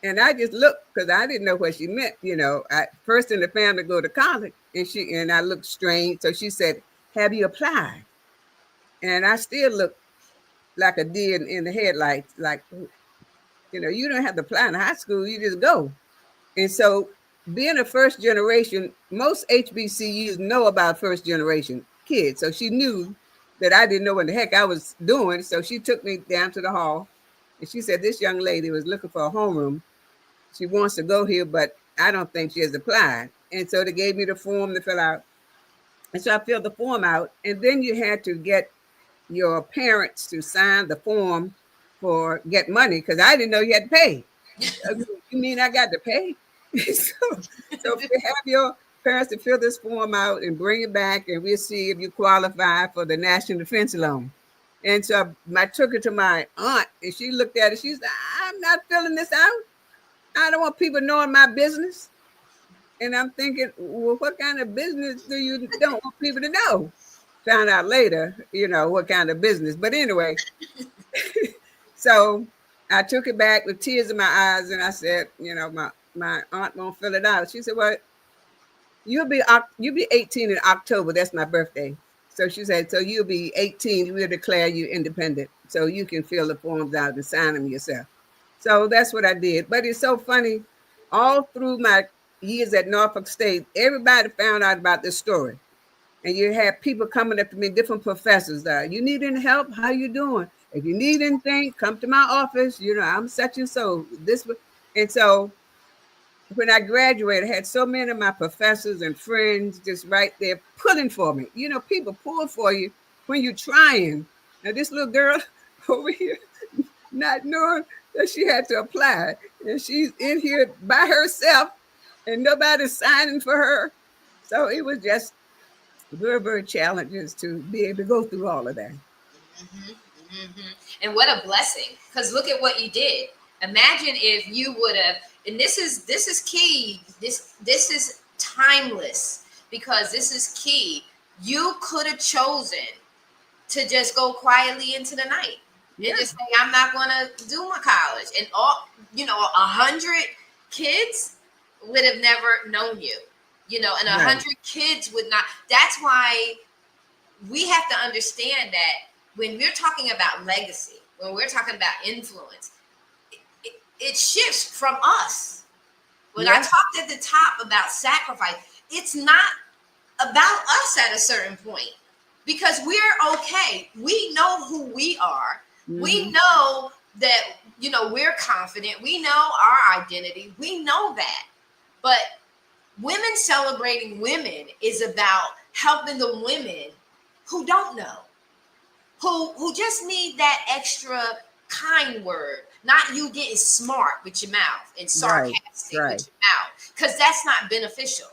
And I just looked because I didn't know what she meant. You know, first in the family go to college, and I looked strange. So she said, have you applied? And I still looked like a deer in the headlights, like, you know, you don't have to apply in high school, you just go. And so being a first generation, most HBCUs know about first generation kids. So she knew that I didn't know what the heck I was doing. So she took me down to the hall and she said, this young lady was looking for a homeroom. She wants to go here, but I don't think she has applied. And so they gave me the form to fill out. And so I filled the form out. And then you had to get your parents to sign the form for get money because I didn't know you had to pay. You mean I got to pay? so have your parents to fill this form out and bring it back, and we'll see if you qualify for the National Defense Loan. And so I took it to my aunt, and she looked at it. She said, I'm not filling this out. I don't want people knowing my business. And I'm thinking, well, what kind of business do you don't want people to know? Found out later, you know, what kind of business. But anyway, so I took it back with tears in my eyes, and I said, you know, my aunt won't fill it out. She said, well, you'll be 18 in October. That's my birthday. So she said, so you'll be 18. We'll declare you independent. So you can fill the forms out and sign them yourself. So that's what I did. But it's so funny. All through my years at Norfolk State, everybody found out about this story. And you have people coming up to me, different professors. You need any help? How you doing? If you need anything, come to my office. You know, I'm such and so. And so when I graduated, I had so many of my professors and friends just right there pulling for me. You know, people pull for you when you're trying. Now, this little girl over here, not knowing that she had to apply, and she's in here by herself, and nobody's signing for her. So it was just very, very challenges to be able to go through all of that. Mm-hmm, mm-hmm. And what a blessing, because look at what you did. Imagine if you would have, and this is key. This is timeless, because this is key. You could have chosen to just go quietly into the night. Yeah. and just say, I'm not going to do my college. And all, 100 kids would have never known you, and 100 kids would not. That's why we have to understand that when we're talking about legacy, when we're talking about influence, it shifts from us. When I talked at the top about sacrifice, it's not about us at a certain point, because we're okay. We know who we are. Mm-hmm. We know that, we're confident. We know our identity. We know that. But women celebrating women is about helping the women who don't know, who just need that extra kind word, not you getting smart with your mouth and sarcastic with your mouth, because that's not beneficial.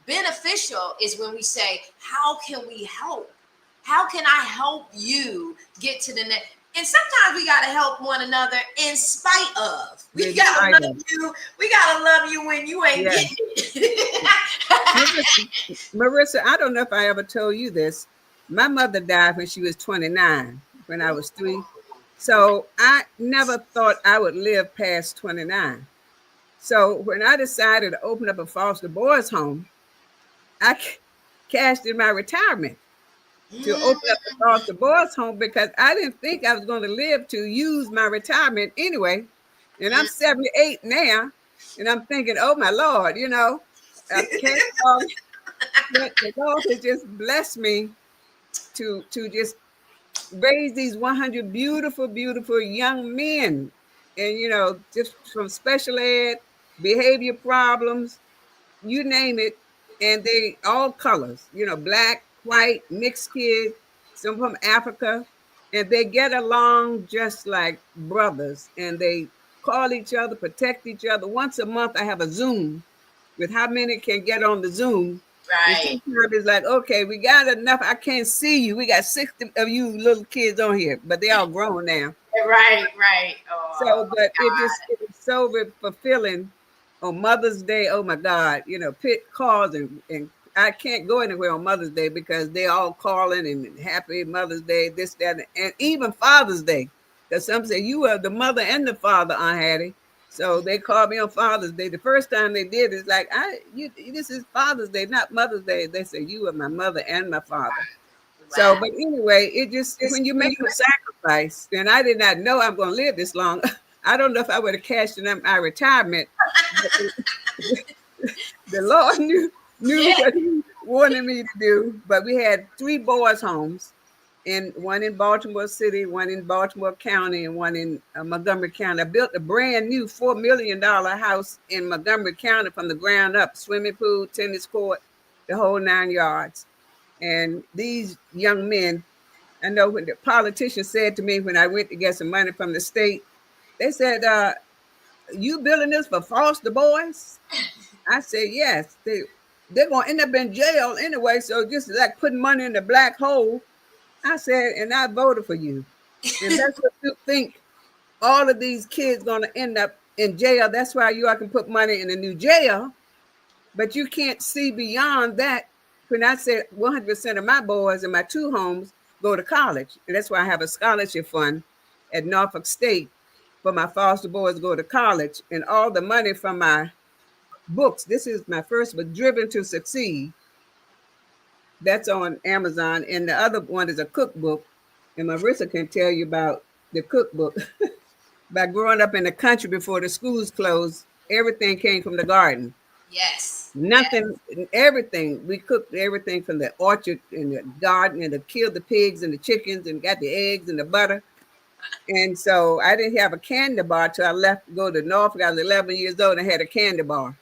Beneficial is when we say, how can we help? How can I help you get to the next? And sometimes we gotta help one another in spite of. We gotta love you. We gotta love you when you ain't getting it. Marissa, I don't know if I ever told you this. My mother died when she was 29, when I was 3. So I never thought I would live past 29. So when I decided to open up a foster boys home, I cashed in my retirement to open up the foster boys home, because I didn't think I was going to live to use my retirement anyway. And I'm 78 now, and I'm thinking, oh my Lord, I can't. The Lord has just blessed me to just raise these 100 beautiful, beautiful young men, and just from special ed, behavior problems, you name it, and they all colors, black, white, mixed kids, some from Africa, and they get along just like brothers, and they call each other, protect each other. Once a month, I have a Zoom with how many can get on the Zoom. Right. And sometimes it's like, okay, we got enough. I can't see you. We got 60 of you little kids on here, but they all grown now. Right. Oh, so, but it was so fulfilling on Mother's Day. Oh my God, Pitt calls and I can't go anywhere on Mother's Day because they all calling and happy Mother's Day, this, that, and even Father's Day. Because some say you are the mother and the father, Aunt Hattie. So they called me on Father's Day. The first time they did, it's like, this is Father's Day, not Mother's Day. They say, you are my mother and my father. Wow. So, but anyway, it just, when you make a sacrifice, and I did not know I'm going to live this long. I don't know if I would have cashed in my retirement. The Lord knew what he wanted me to do. But we had 3 boys' homes. And one in Baltimore City, one in Baltimore County, and one in Montgomery County. I built a brand new $4 million house in Montgomery County from the ground up, swimming pool, tennis court, the whole 9 yards. And these young men, I know when the politician said to me when I went to get some money from the state, they said, you building this for foster boys? I said, yes. They're going to end up in jail anyway, so just like putting money in the black hole. I said, and I voted for you. And that's what you think all of these kids going to end up in jail. That's why you all can put money in a new jail, but you can't see beyond that. When I said 100% of my boys in my 2 homes go to college, and that's why I have a scholarship fund at Norfolk State for my foster boys to go to college, and all the money from my books. This is my first book, Driven to Succeed. That's on Amazon. And the other one is a cookbook. And Marissa can tell you about the cookbook. By growing up in the country before the schools closed, everything came from the garden. Yes. Nothing, everything. We cooked everything from the orchard and the garden, and to kill the pigs and the chickens and got the eggs and the butter. And so I didn't have a candy bar till I left to go to Norfolk. I was 11 years old and I had a candy bar.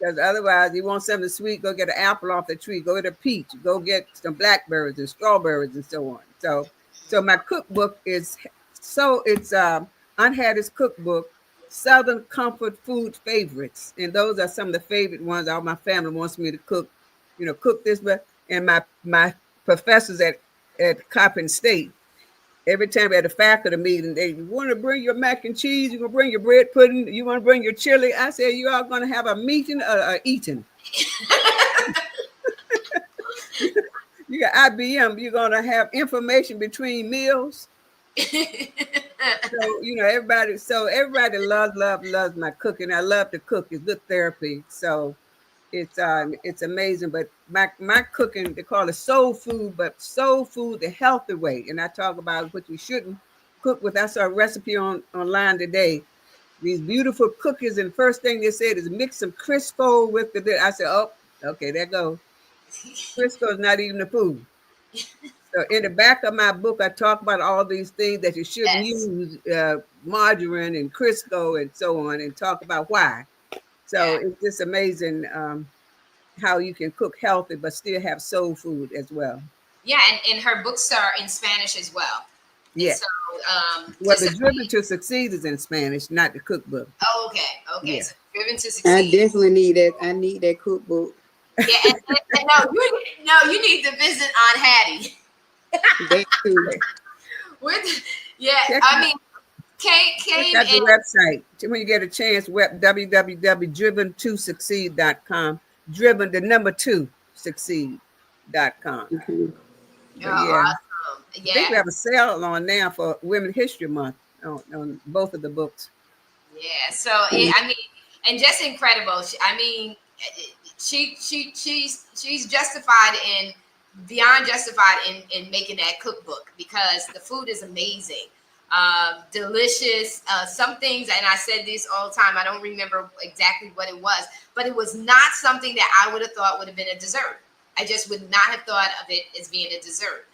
Because otherwise, you want something sweet, go get an apple off the tree, go get a peach, go get some blackberries and strawberries and so on. So my cookbook is, it's Aunt Hattie's cookbook, Southern Comfort Food Favorites. And those are some of the favorite ones. All my family wants me to cook, cook this. And my professors at Coppin State, every time we had a faculty meeting, they want to bring your mac and cheese, you're going to bring your bread pudding, you want to bring your chili. I said, you are going to have a meeting or eating. You got IBM, you're going to have information between meals. So everybody loves my cooking. I love to cook. It's good therapy. So it's amazing. But my cooking, they call it soul food, but soul food the healthy way. And I talk about what you shouldn't cook with. I saw a recipe online today. These beautiful cookies, and first thing they said is mix some Crisco with the. I said, oh, okay, there goes. Crisco is not even a food. So in the back of my book, I talk about all these things that you shouldn't Yes. use, margarine and Crisco and so on, and talk about why. So Yeah. it's just amazing how you can cook healthy but still have soul food as well. Yeah, and her books are in Spanish as well. And Yeah. so Well, the Driven to Succeed is in Spanish, not the cookbook. okay. Yeah. So Driven to I Succeed. definitely need that. I need that cookbook. Yeah, and you need to visit Aunt Hattie. That too. With yeah, Check, I mean, Kate check came out the in. website. When you get a chance, www.driven2succeed.com. Driven, the number two, succeed.com. Okay. But yeah, Awesome. I think Yeah, we have a sale on now for Women's History Month on both of the books. yeah. So I mean, and just incredible. I mean, she's justified in beyond justified in making that cookbook because the food is amazing, delicious. Some things, and I said this all the time. I don't remember exactly what it was, but it was not something that I would have thought would have been a dessert. I just would not have thought of it as being a dessert.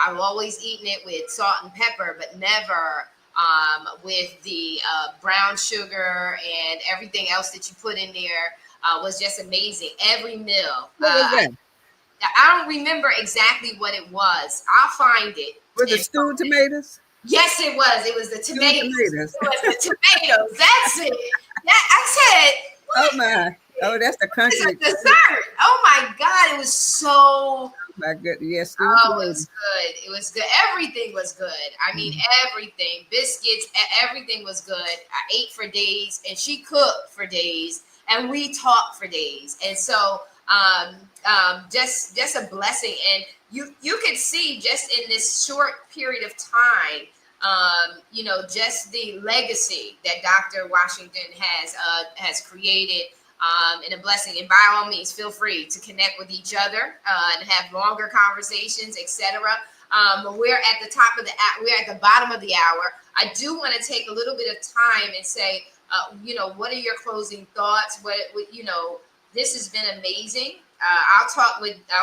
I've always eaten it with salt and pepper, but never with the brown sugar and everything else that you put in there. Was just amazing. Every meal. What was that? I don't remember exactly what it was. I'll find it. Was it stewed tomatoes? Yes, it was. It was the Stewed tomatoes. tomatoes. It was the tomatoes. That's it. I said, Oh my! Oh, that's the it's country. a dessert. Oh my God. It was so. My goodness, yes, stewed Oh, it tomatoes. was good. It was good. Everything was good. I mean, everything. Biscuits, everything was good. I ate for days, and she cooked for days, and we talked for days. And so, just a blessing. And you could see just in this short period of time, just the legacy that Dr. Washington has created and a blessing. And by all means, feel free to connect with each other and have longer conversations, etc. We're at the we're at the bottom of the hour. I do want to take a little bit of time and say, what are your closing thoughts? This has been amazing.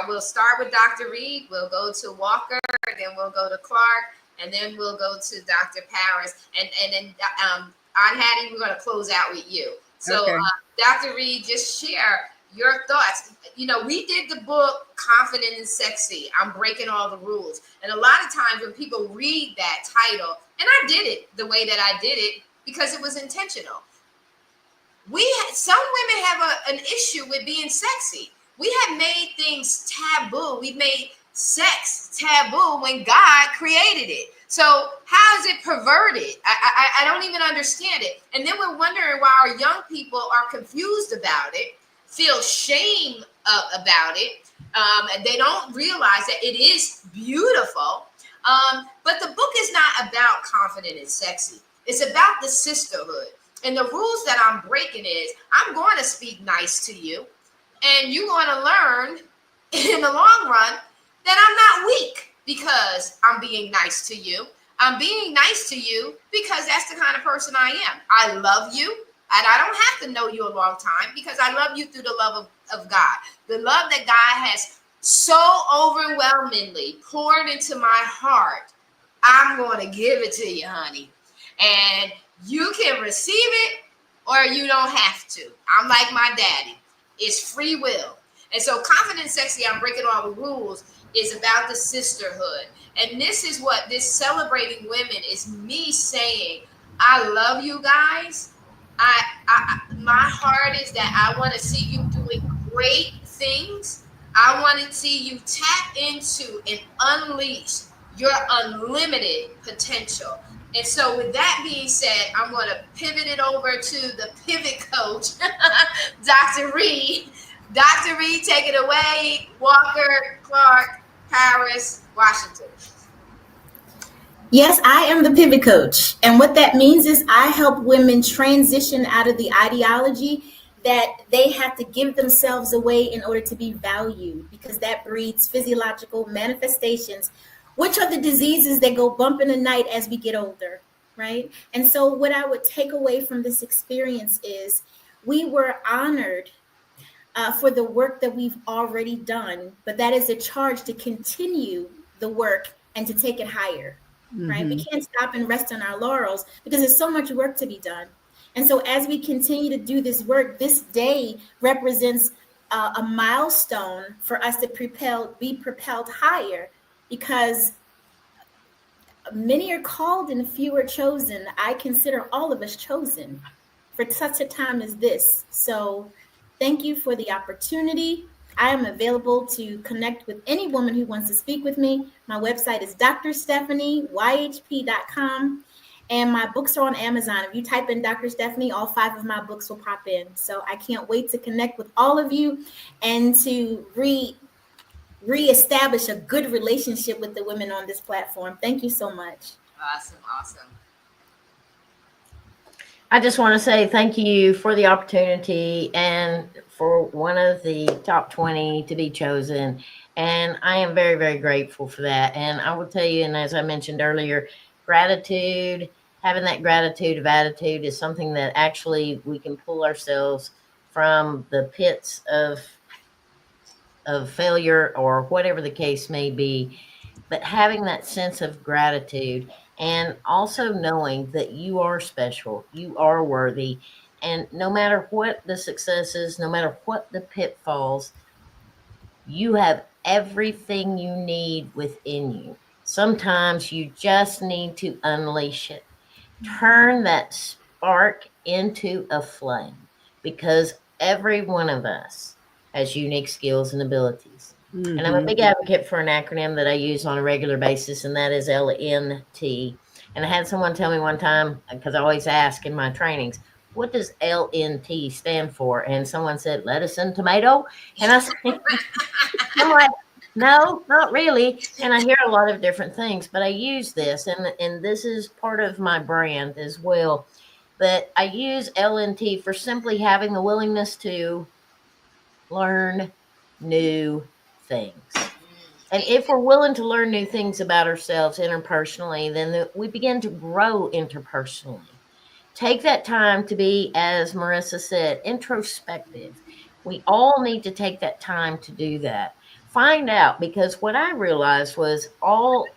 We'll start with Dr. Reed. We'll go to Walker, then we'll go to Clark, and then we'll go to Dr. Paris, and then Aunt Hattie, we're going to close out with you. So, Okay. Dr. Reed, just share your thoughts. We did the book Confident and Sexy. I'm breaking all the rules. And a lot of times when people read that title, and I did it the way that I did it because it was intentional. Some women have an issue with being sexy. We have made things taboo. We made sex taboo when God created it. So how is it perverted? I don't even understand it. And then we're wondering why our young people are confused about it, feel shame about it. And they don't realize that it is beautiful. But the book is not about confident and sexy. It's about the sisterhood. And the rules that I'm breaking is I'm going to speak nice to you. And you're going to learn in the long run that I'm not weak because I'm being nice to you. I'm being nice to you because that's the kind of person I am. I love you, and I don't have to know you a long time because I love you through the love of God. The love that God has so overwhelmingly poured into my heart, I'm going to give it to you, honey. And you can receive it or you don't have to. I'm like my daddy. It's free will. And so Confident Sexy, I'm breaking all the rules, is about the sisterhood. And this is what this celebrating women is me saying, I love you guys. My heart is that I want to see you doing great things. I want to see you tap into and unleash your unlimited potential. And so with that being said, I'm going to pivot it over to the pivot coach, Dr. Reed. Dr. Reed, take it away. Walker, Clark, Paris, Washington. Yes, I am the pivot coach. And what that means is I help women transition out of the ideology that they have to give themselves away in order to be valued, because that breeds physiological manifestations, which are the diseases that go bump in the night as we get older, right? And so, what I would take away from this experience is we were honored for the work that we've already done, but that is a charge to continue the work and to take it higher, right? We can't stop and rest on our laurels because there's so much work to be done. And so, as we continue to do this work, this day represents a milestone for us to be propelled higher, because many are called and few are chosen. I consider all of us chosen for such a time as this. So thank you for the opportunity. I am available to connect with any woman who wants to speak with me. My website is drstephanieyhp.com. And my books are on Amazon. If you type in Dr. Stephanie, all 5 of my books will pop in. So I can't wait to connect with all of you and to reestablish a good relationship with the women on this platform. Thank you so much. Awesome. I just want to say thank you for the opportunity and for one of the top 20 to be chosen. And I am very, very grateful for that. And I will tell you, and as I mentioned earlier, gratitude, having that gratitude of attitude is something that actually we can pull ourselves from the pits of failure or whatever the case may be. But having that sense of gratitude and also knowing that you are special, you are worthy, and no matter what the successes, no matter what the pitfalls, you have everything you need within you. Sometimes you just need to unleash it. Turn that spark into a flame, because every one of us has unique skills and abilities. And I'm a big advocate for an acronym that I use on a regular basis, and that is LNT. And I had someone tell me one time, because I always ask in my trainings, what does LNT stand for? And someone said, lettuce and tomato. And I said, I'm like, no, not really. And I hear a lot of different things, but I use this, and this is part of my brand as well. But I use LNT for simply having the willingness to learn new things. And if we're willing to learn new things about ourselves interpersonally, then we begin to grow interpersonally. Take that time to be, as Marissa said, introspective. We all need to take that time to do that. Find out, because what I realized was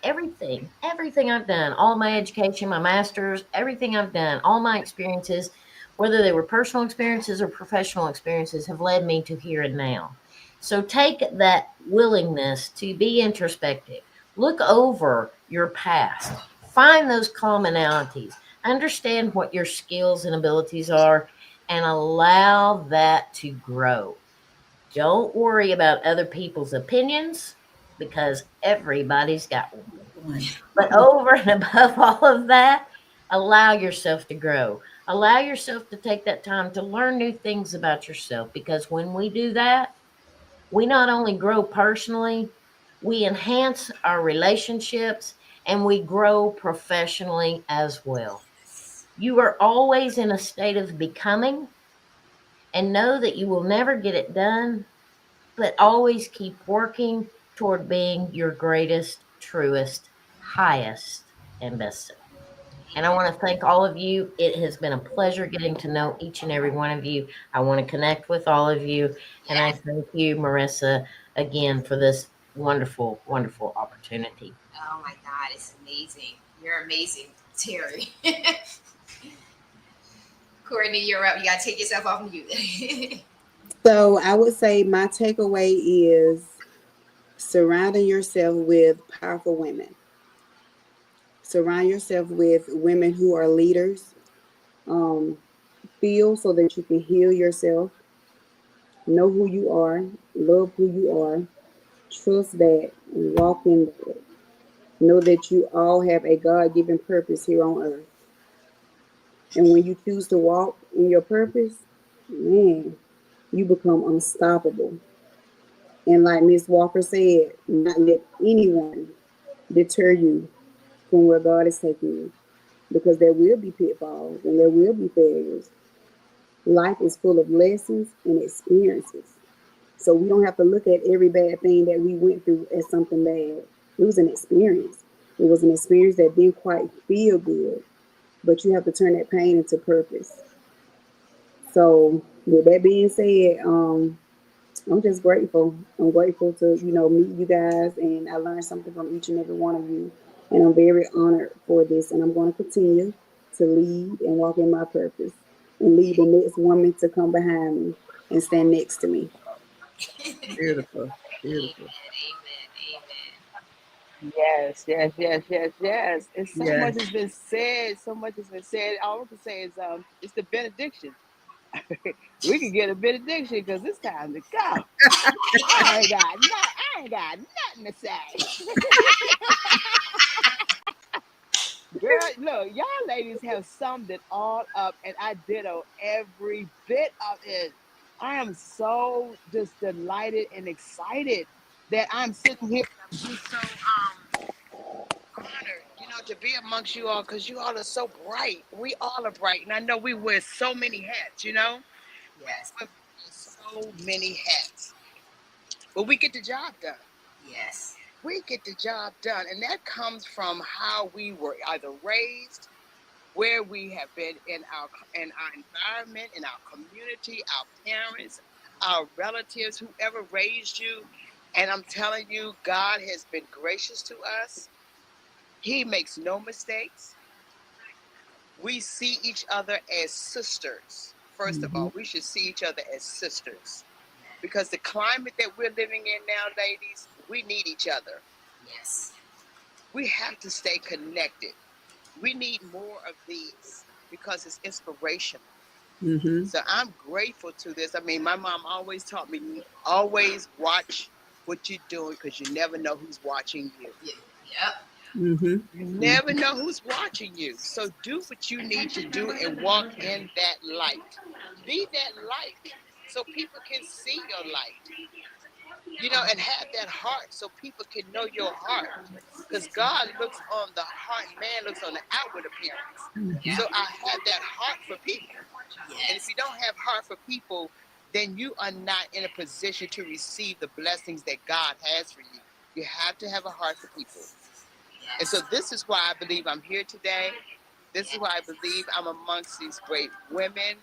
everything I've done, all my education, my master's, everything I've done, all my experiences, whether they were personal experiences or professional experiences, have led me to here and now. So take that willingness to be introspective. Look over your past. Find those commonalities. Understand what your skills and abilities are, and allow that to grow. Don't worry about other people's opinions, because everybody's got one. But over and above all of that, allow yourself to grow. Allow yourself to take that time to learn new things about yourself, because when we do that, we not only grow personally, we enhance our relationships, and we grow professionally as well. You are always in a state of becoming, and know that you will never get it done, but always keep working toward being your greatest, truest, highest, and best self. And I want to thank all of you. It has been a pleasure getting to know each and every one of you. I want to connect with all of you. And I thank you, Marissa, again for this wonderful, wonderful opportunity. Oh my God, it's amazing. You're amazing, Terry. Courtney, you're up. You got to take yourself off mute. So I would say my takeaway is surrounding yourself with powerful women. Surround yourself with women who are leaders. Feel so that you can heal yourself. Know who you are. Love who you are. Trust that and walk in that. Know that you all have a God-given purpose here on earth. And when you choose to walk in your purpose, man, you become unstoppable. And like Miss Walker said, not let anyone deter you from where God is taking you, because there will be pitfalls and there will be failures. Life is full of lessons and experiences. So we don't have to look at every bad thing that we went through as something bad. It was an experience. It was an experience that didn't quite feel good, but you have to turn that pain into purpose. So with that being said, I'm just grateful. I'm grateful to, meet you guys, and I learned something from each and every one of you. And I'm very honored for this. And I'm going to continue to lead and walk in my purpose and lead the next woman to come behind me and stand next to me. Beautiful. Beautiful. Amen. Amen. Yes, yes, yes, yes, yes. And so Yes. much has been said. So much has been said. All I can say is, it's the benediction. We can get a benediction because it's time to go. I ain't got nothing to say. Girl, look, y'all ladies have summed it all up, and I ditto every bit of it. I am so just delighted and excited that I'm sitting here, and I'm just so honored, to be amongst you all, because you all are so bright. We all are bright, and I know we wear so many hats. We Yes. wear so many hats, but we get the job done. Yes. We get the job done, and that comes from how we were either raised, where we have been in our environment, in our community, our parents, our relatives, whoever raised you. And I'm telling you, God has been gracious to us. He makes no mistakes. We see each other as sisters. First of all, we should see each other as sisters, because the climate that we're living in now, ladies, we need each other. Yes. We have to stay connected. We need more of these because it's inspirational. Mm-hmm. So I'm grateful to this. I mean, my mom always taught me, always watch what you're doing, because you never know who's watching you. Yep. Mm-hmm. You never know who's watching you. So do what you need to do and walk in that light. Be that light so people can see your light, and have that heart so people can know your heart. Because God looks on the heart, man looks on the outward appearance. Yep. So I have that heart for people. And if Yes. you don't have heart for people, then you are not in a position to receive the blessings that God has for you. You have to have a heart for people. And so Yes. this is why I believe I'm here today. This is why I believe I'm amongst these great women.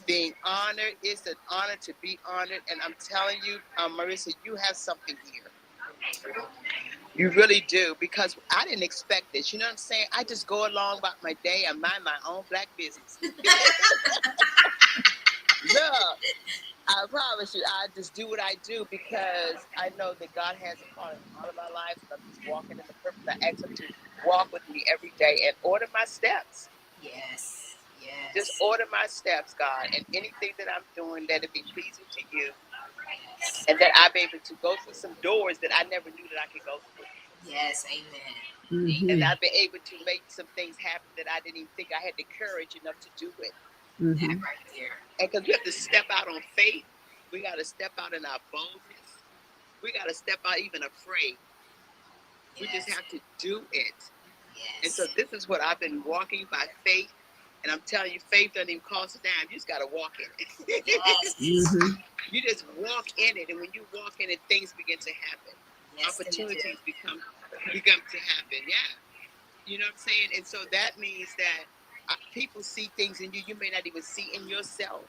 Being honored, it's an honor to be honored. And I'm telling you, Marissa, you have something here. You really do, because I didn't expect this. You know what I'm saying? I just go along about my day and mind my own black business. Look, I promise you, I just do what I do because I know that God has a part in all of our lives, and I'm just walking in the purpose. I ask Him to walk with me every day and order my steps. Yes. Yes. Just order my steps, God, and anything that I'm doing, let it be pleasing to you, Yes. and that I'll be able to go through some doors that I never knew that I could go through. Yes. Amen. Mm-hmm. And I've been able to make some things happen that I didn't even think I had the courage enough to do it. Mm-hmm. That right there. And because we have to step out on faith, we got to step out in our boldness. We got to step out even afraid. We just Yes. have to do it. And so Yes. this is what I've been walking by faith. And I'm telling you, faith doesn't even cost a dime. You just got to walk in it. Yes. Mm-hmm. You just walk in it. And when you walk in it, things begin to happen. Yes, they do. Opportunities become to happen. Yeah. You know what I'm saying? And so that means that people see things in you you may not even see in yourself.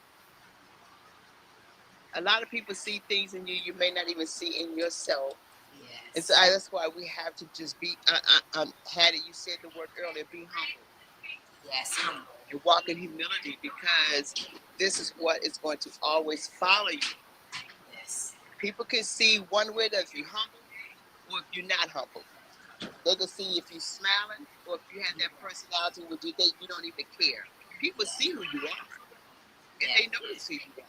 A lot of people see things in you you may not even see in yourself. And so Yes. that's why we have to just be, Hattie, you said the word earlier, be humble Yes. Humble. and walk in humility, because this is what is going to always follow you. Yes. People can see one way that if you're humble or if you're not humble. They can see if you're smiling or if you have that personality where you don't even care. People see who you are and they notice who you are.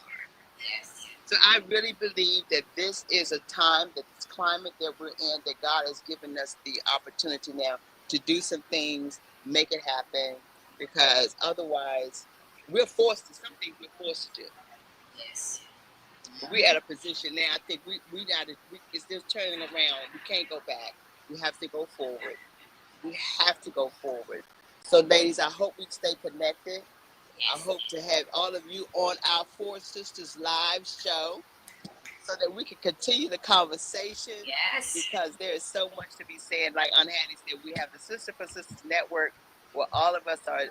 Yes. So I really believe that this is a time, that this climate that we're in, that God has given us the opportunity now to do some things, make it happen, because otherwise we're forced to, some things we're forced to do. Yes. But we're at a position now, I think it's just turning around. We can't go back. We have to go forward. We have to go forward. So, ladies, I hope we stay connected. I Yes. hope to have all of you on our Four Sisters live show so that we can continue the conversation Yes. because there is so much to be said. Like Unhattie said, we have the Sister for Sisters Network where all of us are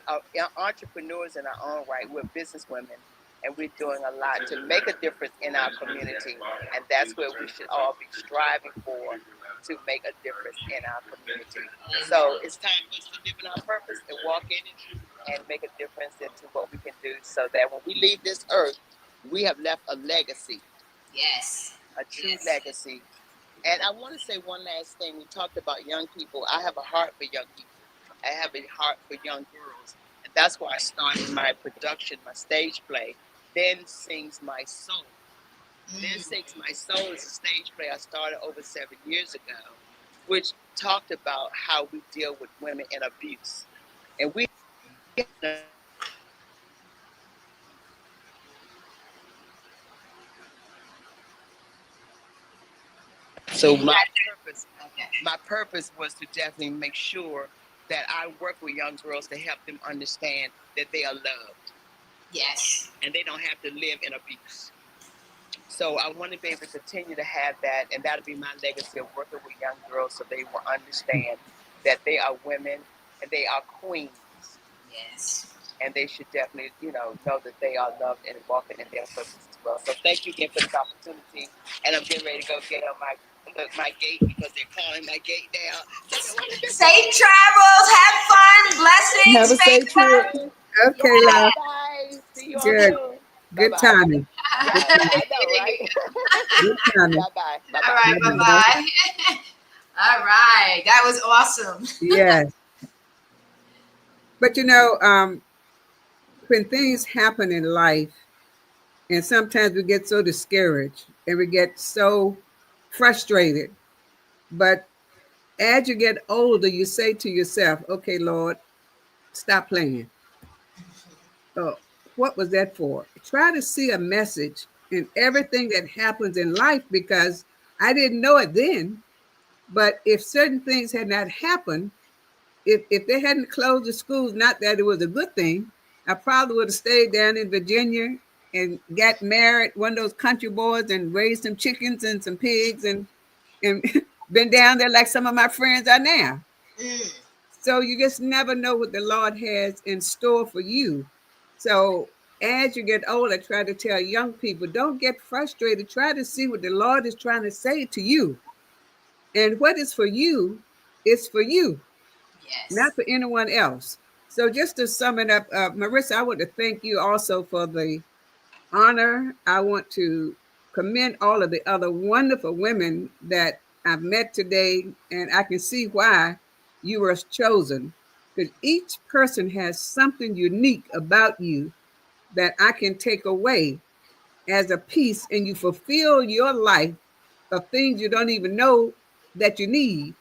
entrepreneurs in our own right. We're business women and we're doing a lot to make a difference in our community. And that's where we should all be striving for to make a difference in our community. So it's time for us to live in our purpose and walk in it and make a difference into what we can do so that when we leave this earth, we have left a legacy. Yes. A true Yes. legacy. And I want to say one last thing. We talked about young people. I have a heart for young people. I have a heart for young girls. And that's why I started my production, my stage play, Then Sings My Soul. Then Sings My Soul is a stage play I started over 7 years ago, which talked about how we deal with women in abuse. And we so my purpose was to definitely make sure that I work with young girls to help them understand that they are loved. Yes. And they don't have to live in abuse. So I want to be able to continue to have that, and that'll be my legacy of working with young girls so they will understand that they are women and they are queens. Yes. And they should definitely, know that they are loved and walking in their purpose as well. So thank you again for this opportunity. And I'm getting ready to go get on my gate because they're calling my gate down. Safe travels. Have fun. Blessings. Have a safe trip. Okay, love. Bye. See you all Good. soon. Good Bye-bye. timing. Yeah, I know, right? Good timing. Bye-bye. All right. Bye-bye. Bye-bye. All right. That was awesome. Yes. But when things happen in life, and sometimes we get so discouraged and we get so frustrated. But as you get older, you say to yourself, okay, Lord, stop playing. Oh, what was that for? Try to see a message in everything that happens in life because I didn't know it then. But if certain things had not happened, if they hadn't closed the schools, not that it was a good thing, I probably would have stayed down in Virginia and got married, one of those country boys, and raised some chickens and some pigs and been down there like some of my friends are now. So you just never know what the Lord has in store for you. So as you get older, try to tell young people, don't get frustrated. Try to see what the Lord is trying to say to you. And what is for you is for you, not Yes. for anyone else. So just to sum it up, Marissa, I want to thank you also for the honor. I want to commend all of the other wonderful women that I've met today, and I can see why you were chosen. Because each person has something unique about you that I can take away as a piece, and you fulfill your life of things you don't even know that you need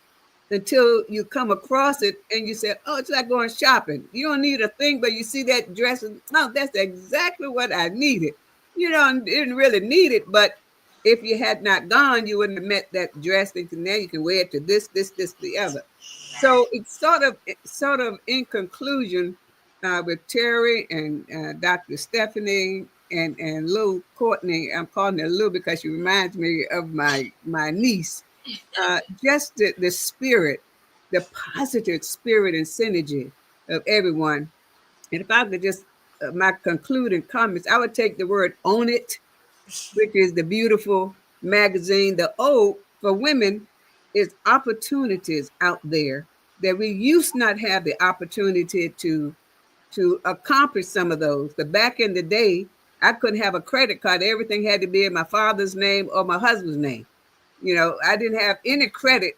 until you come across it and you say, oh, it's like going shopping. You don't need a thing, but you see that dress and, oh, that's exactly what I needed. You didn't really need it, but if you had not gone, you wouldn't have met that dress. And now you can wear it to this, the other. So it's sort of in conclusion, with Terry and Dr. Stephanie and Lou Courtney. I'm calling her Lou because she reminds me of my niece. Just the spirit, the positive spirit and synergy of everyone. And if I could just my concluding comments, I would take the word "own it," which is the beautiful magazine. The O for women is opportunities out there that we used not have the opportunity to accomplish some of those. But back in the day, I couldn't have a credit card. Everything had to be in my father's name or my husband's name. I didn't have any credit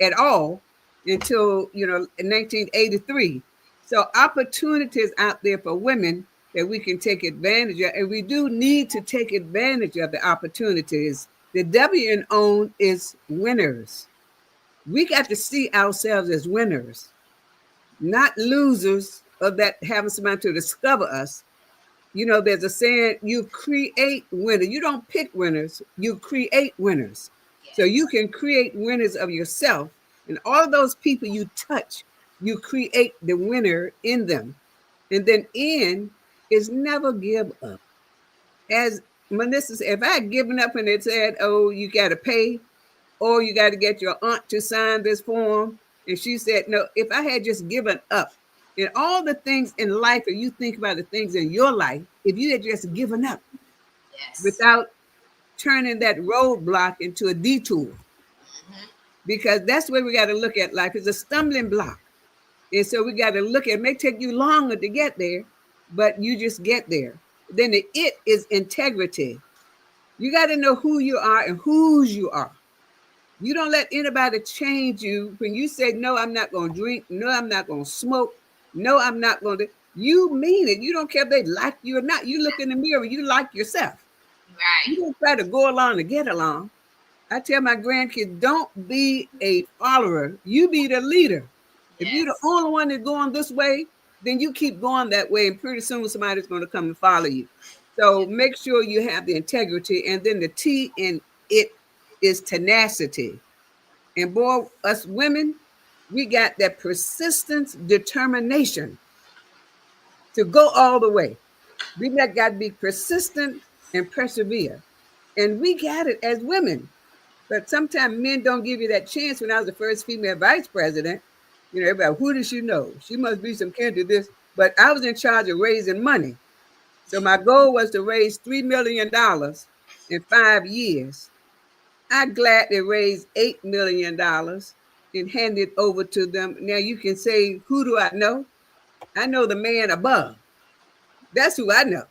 at all until, in 1983. So opportunities out there for women that we can take advantage of, and we do need to take advantage of the opportunities. The W in own is winners. We got to see ourselves as winners, not losers of that having somebody to discover us. There's a saying, you create winners. You don't pick winners, you create winners. So you can create winners of yourself And all of those people you touch, you create the winner in them. And then N is never give up. As Melissa said, if I had given up and it said, oh, you got to pay, or you got to get your aunt to sign this form, and she said, no, if I had just given up, and all the things in life, if you think about the things in your life, if you had just given up Yes. without turning that roadblock into a detour, Mm-hmm. because that's where we got to look at life. It's a stumbling block. And so we got to look at it. It may take you longer to get there, but you just get there. Then the it is integrity. You got to know who you are and whose you are. You don't let anybody change you. When you say, no, I'm not going to drink. No, I'm not going to smoke. No, I'm not going to. You mean it. You don't care if they like you or not. You look in the mirror, you like yourself. You Right. don't try to go along to get along. I tell my grandkids, don't be a follower. You be the leader. If you're the Yes. only one that's going this way, then you keep going that way. And pretty soon somebody's going to come and follow you. So make sure you have the integrity. And then the T in it is tenacity. And boy, us women, we got that persistence, determination to go all the way. We got to be persistent and persevere. And we got it as women. But sometimes men don't give you that chance. When I was the first female vice president, everybody, who does she know? She must be some kin to this. But I was in charge of raising money. So my goal was to raise $3 million in 5 years. I gladly raised $8 million and handed it over to them. Now you can say, who do I know? I know the man above. That's who I know.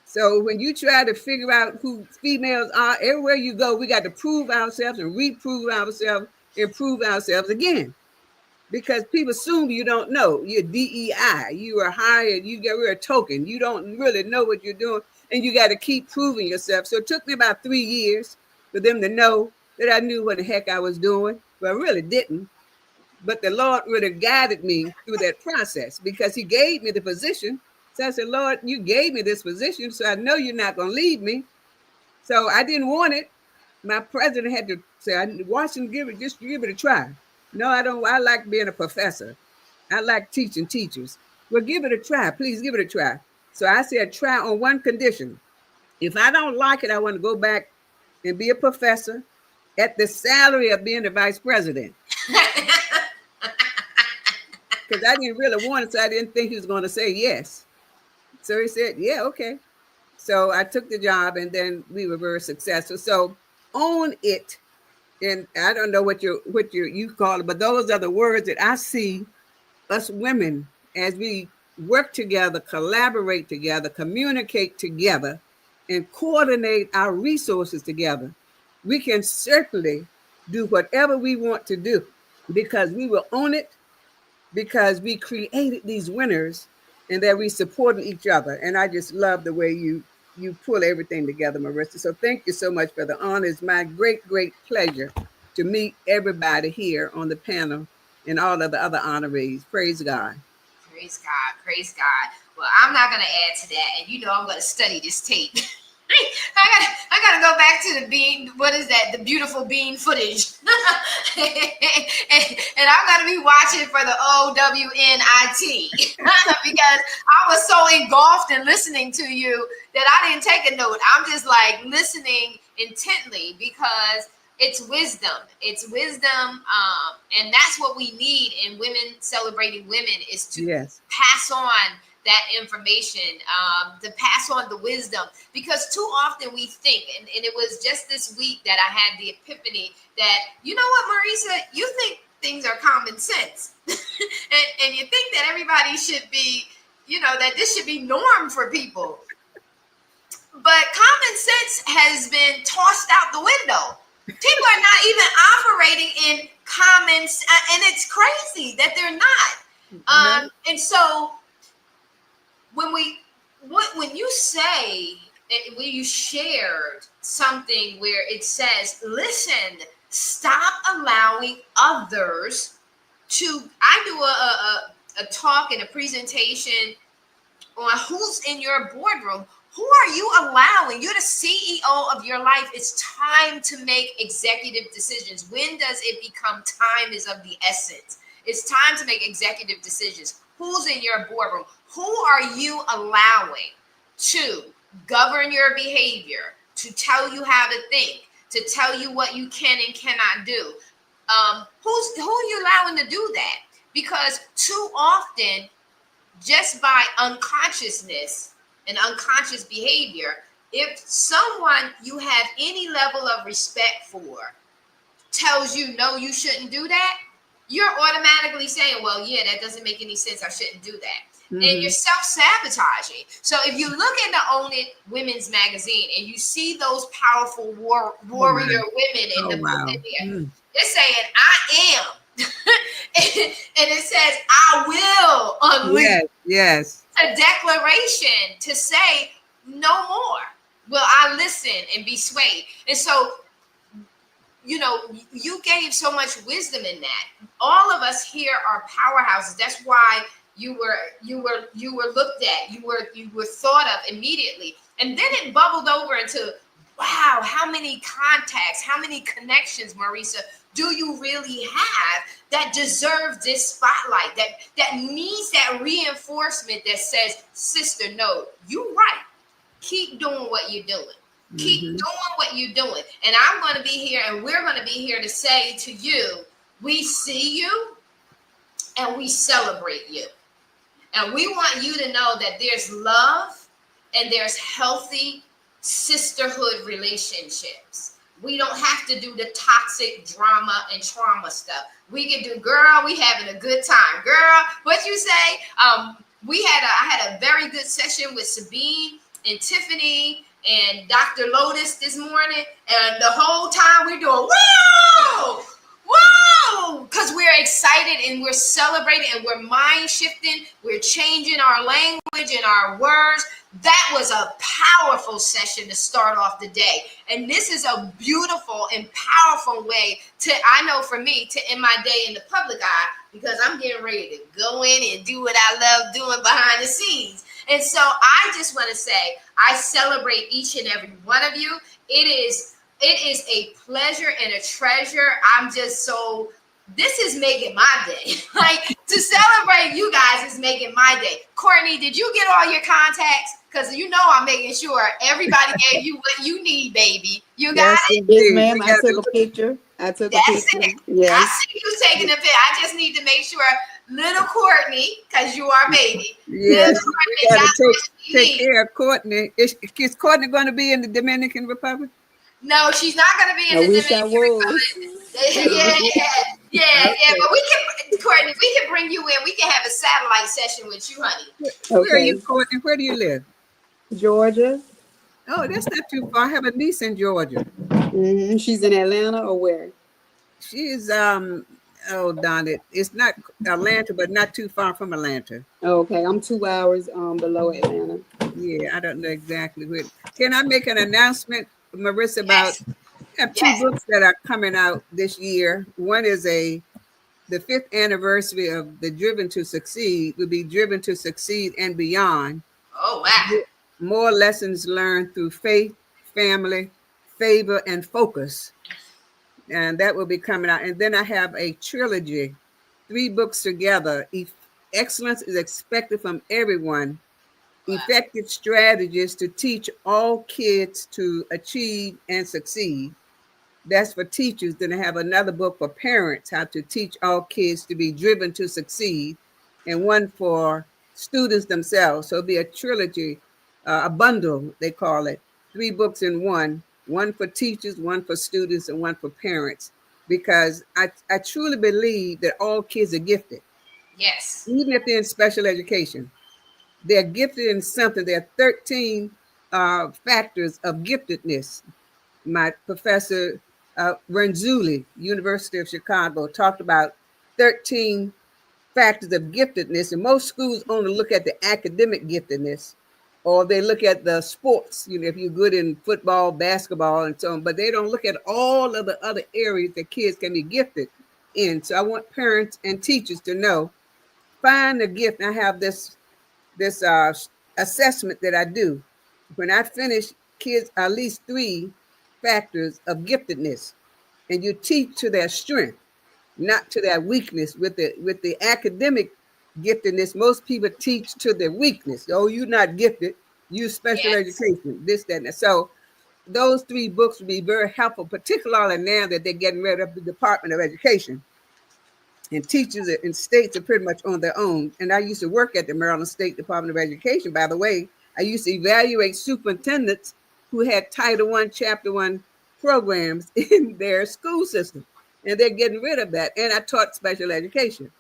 So when you try to figure out who females are, everywhere you go, we got to prove ourselves and reprove ourselves and prove ourselves again. Because people assume you don't know. You're DEI. You are hired. You're a token. You don't really know what you're doing. And you got to keep proving yourself. So it took me about 3 years for them to know that I knew what the heck I was doing. But I really didn't. But the Lord really guided me through that process because he gave me the position. So I said, Lord, you gave me this position, so I know you're not going to leave me. So I didn't want it. My president had to say, Washington, just give it a try. No, I don't. I like being a professor. I like teaching teachers. Well, give it a try. Please give it a try. So I said, try on one condition. If I don't like it, I want to go back and be a professor at the salary of being the vice president. Because I didn't really want it, so I didn't think he was going to say yes. So he said, yeah, okay. So I took the job, and then we were very successful. So own it. And I don't know what you call it, but those are the words that I see us women as we work together, collaborate together, communicate together, and coordinate our resources together. We can certainly do whatever we want to do because we will own it, because we created these winners and that we supported each other. And I just love the way you pull everything together, Marissa. So thank you so much for the honor. It's my great, great pleasure to meet everybody here on the panel and all of the other honorees. Praise God. Praise God. Praise God. Well, I'm not going to add to that. And I'm going to study this tape. I gotta go back to the bean. What is that? The beautiful bean footage. and I'm gonna be watching for the OWNIT because I was so engulfed in listening to you that I didn't take a note. I'm just like listening intently because it's wisdom. It's wisdom, and that's what we need in Women Celebrating Women is to pass on that information, to pass on the wisdom, because too often we think, and it was just this week that I had the epiphany that, you know what, Marisa, you think things are common sense, and you think that everybody should be, that this should be norm for people, but common sense has been tossed out the window. People are not even operating in common, and it's crazy that they're not. And so when you say, when you shared something where it says, listen, stop allowing others to, I do a talk and a presentation on who's in your boardroom. Who are you allowing? You're the CEO of your life. It's time to make executive decisions. When does it become time is of the essence? It's time to make executive decisions. Who's in your boardroom? Who are you allowing to govern your behavior, to tell you how to think, to tell you what you can and cannot do? Who are you allowing to do that? Because too often, just by unconsciousness and unconscious behavior, if someone you have any level of respect for tells you no, you shouldn't do that, you're automatically saying, well, yeah, that doesn't make any sense. I shouldn't do that. And you're self-sabotaging. So if you look at the Own It Women's Magazine and you see those powerful warrior women in the book, they're saying, I am. and it says, I will unleash. Yes. A declaration to say, no more will I listen and be swayed. And so, you know, you gave so much wisdom in that. All of us here are powerhouses. That's why you were looked at. You were thought of immediately. And then it bubbled over into, wow, how many contacts, how many connections, Marisa, do you really have that deserve this spotlight, that needs that reinforcement that says, sister, no, you're right. Keep doing what you're doing. Keep doing what you're doing. And I'm going to be here, and we're going to be here to say to you, we see you and we celebrate you. And we want you to know that there's love and there's healthy sisterhood relationships. We don't have to do the toxic drama and trauma stuff. We can do, girl, we having a good time. Girl, what you say? I had a very good session with Sabine and Tiffany and Dr. Lotus this morning. And the whole time we're doing, whoa, whoa, because we're excited and we're celebrating and we're mind shifting. We're changing our language and our words. That was a powerful session to start off the day. And this is a beautiful and powerful way to, I know for me, to end my day in the public eye, because I'm getting ready to go in and do what I love doing behind the scenes. And so I just want to say, I celebrate each and every one of you. It is a pleasure and a treasure. I'm just so, this is making my day. Like, to celebrate you guys is making my day. Courtney, did you get all your contacts? Because you know I'm making sure everybody gave you what you need, baby. You got it? Yes, ma'am. I took a picture. That's it. Yeah. I see you taking a picture. I just need to make sure little Courtney, because you are baby. Yes, we got to take care of Courtney. Is Courtney going to be in the Dominican Republic? No, she's not going to be in the Dominican Republic. Yeah. But we can, Courtney, we can bring you in. We can have a satellite session with you, honey. Where are you, Courtney? Where do you live? Georgia. Oh, that's not too far. I have a niece in Georgia. She's in Atlanta or where? She's oh darn it. It's not Atlanta, but not too far from Atlanta. Okay, I'm 2 hours below Atlanta. Yeah, I don't know exactly where. Can I make an announcement, Marissa, about I have two books that are coming out this year. One is the 5th anniversary of the Driven to Succeed, will be Driven to Succeed and Beyond. Oh, wow. More lessons learned through faith, family, favor, and focus. And that will be coming out. And then I have a trilogy, 3 books together. Excellence is expected from everyone. Wow. Effective strategies to teach all kids to achieve and succeed. That's for teachers. Then I have another book for parents, how to teach all kids to be driven to succeed. And one for students themselves. So it'll be a trilogy, a bundle, they call it. 3 books in one for teachers, one for students, and one for parents. Because I truly believe that all kids are gifted. Yes. Even if they're in special education. They're gifted in something. There are 13 factors of giftedness. My professor, Renzulli, University of Chicago, talked about 13 factors of giftedness. And most schools only look at the academic giftedness, or they look at the sports, if you're good in football, basketball, and so on, but they don't look at all of the other areas that kids can be gifted in. So I want parents and teachers to know, find the gift. I have this assessment that I do when I finish kids at least 3 factors of giftedness, and you teach to their strength, not to their weakness. With the academic giftedness, most people teach to their weakness. Oh, you're not gifted. You special education, this, that, and that. So those 3 books would be very helpful, particularly now that they're getting rid of the Department of Education. And teachers in states are pretty much on their own. And I used to work at the Maryland State Department of Education, by the way. I used to evaluate superintendents who had Title I, Chapter 1 programs in their school system. And they're getting rid of that. And I taught special education.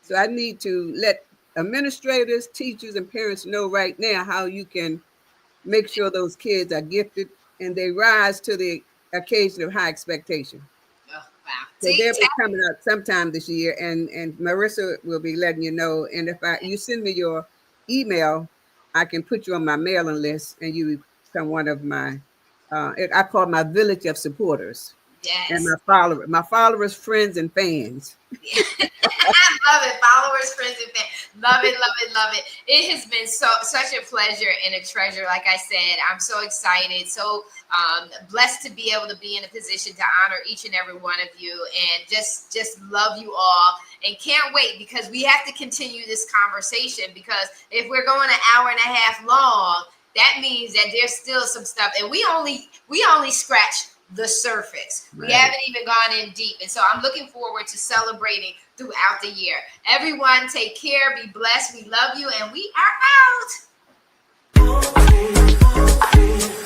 So I need to let administrators, teachers, and parents know right now how you can make sure those kids are gifted and they rise to the occasion of high expectation. Oh, wow. So they'll be coming out sometime this year, and Marissa will be letting you know. And if you send me your email, I can put you on my mailing list, and you become one of my, I call my village of supporters. Yes. And my followers, friends, and fans. I love it. Followers, friends, and fans. Love it, love it, love it. It has been such a pleasure and a treasure. Like I said, I'm so excited, so blessed to be able to be in a position to honor each and every one of you, and just love you all, and can't wait, because we have to continue this conversation, because if we're going an hour and a half long, that means that there's still some stuff, and we only scratch the surface. Right. We haven't even gone in deep. And so I'm looking forward to celebrating throughout the year. Everyone, take care, be blessed. We love you, and we are out.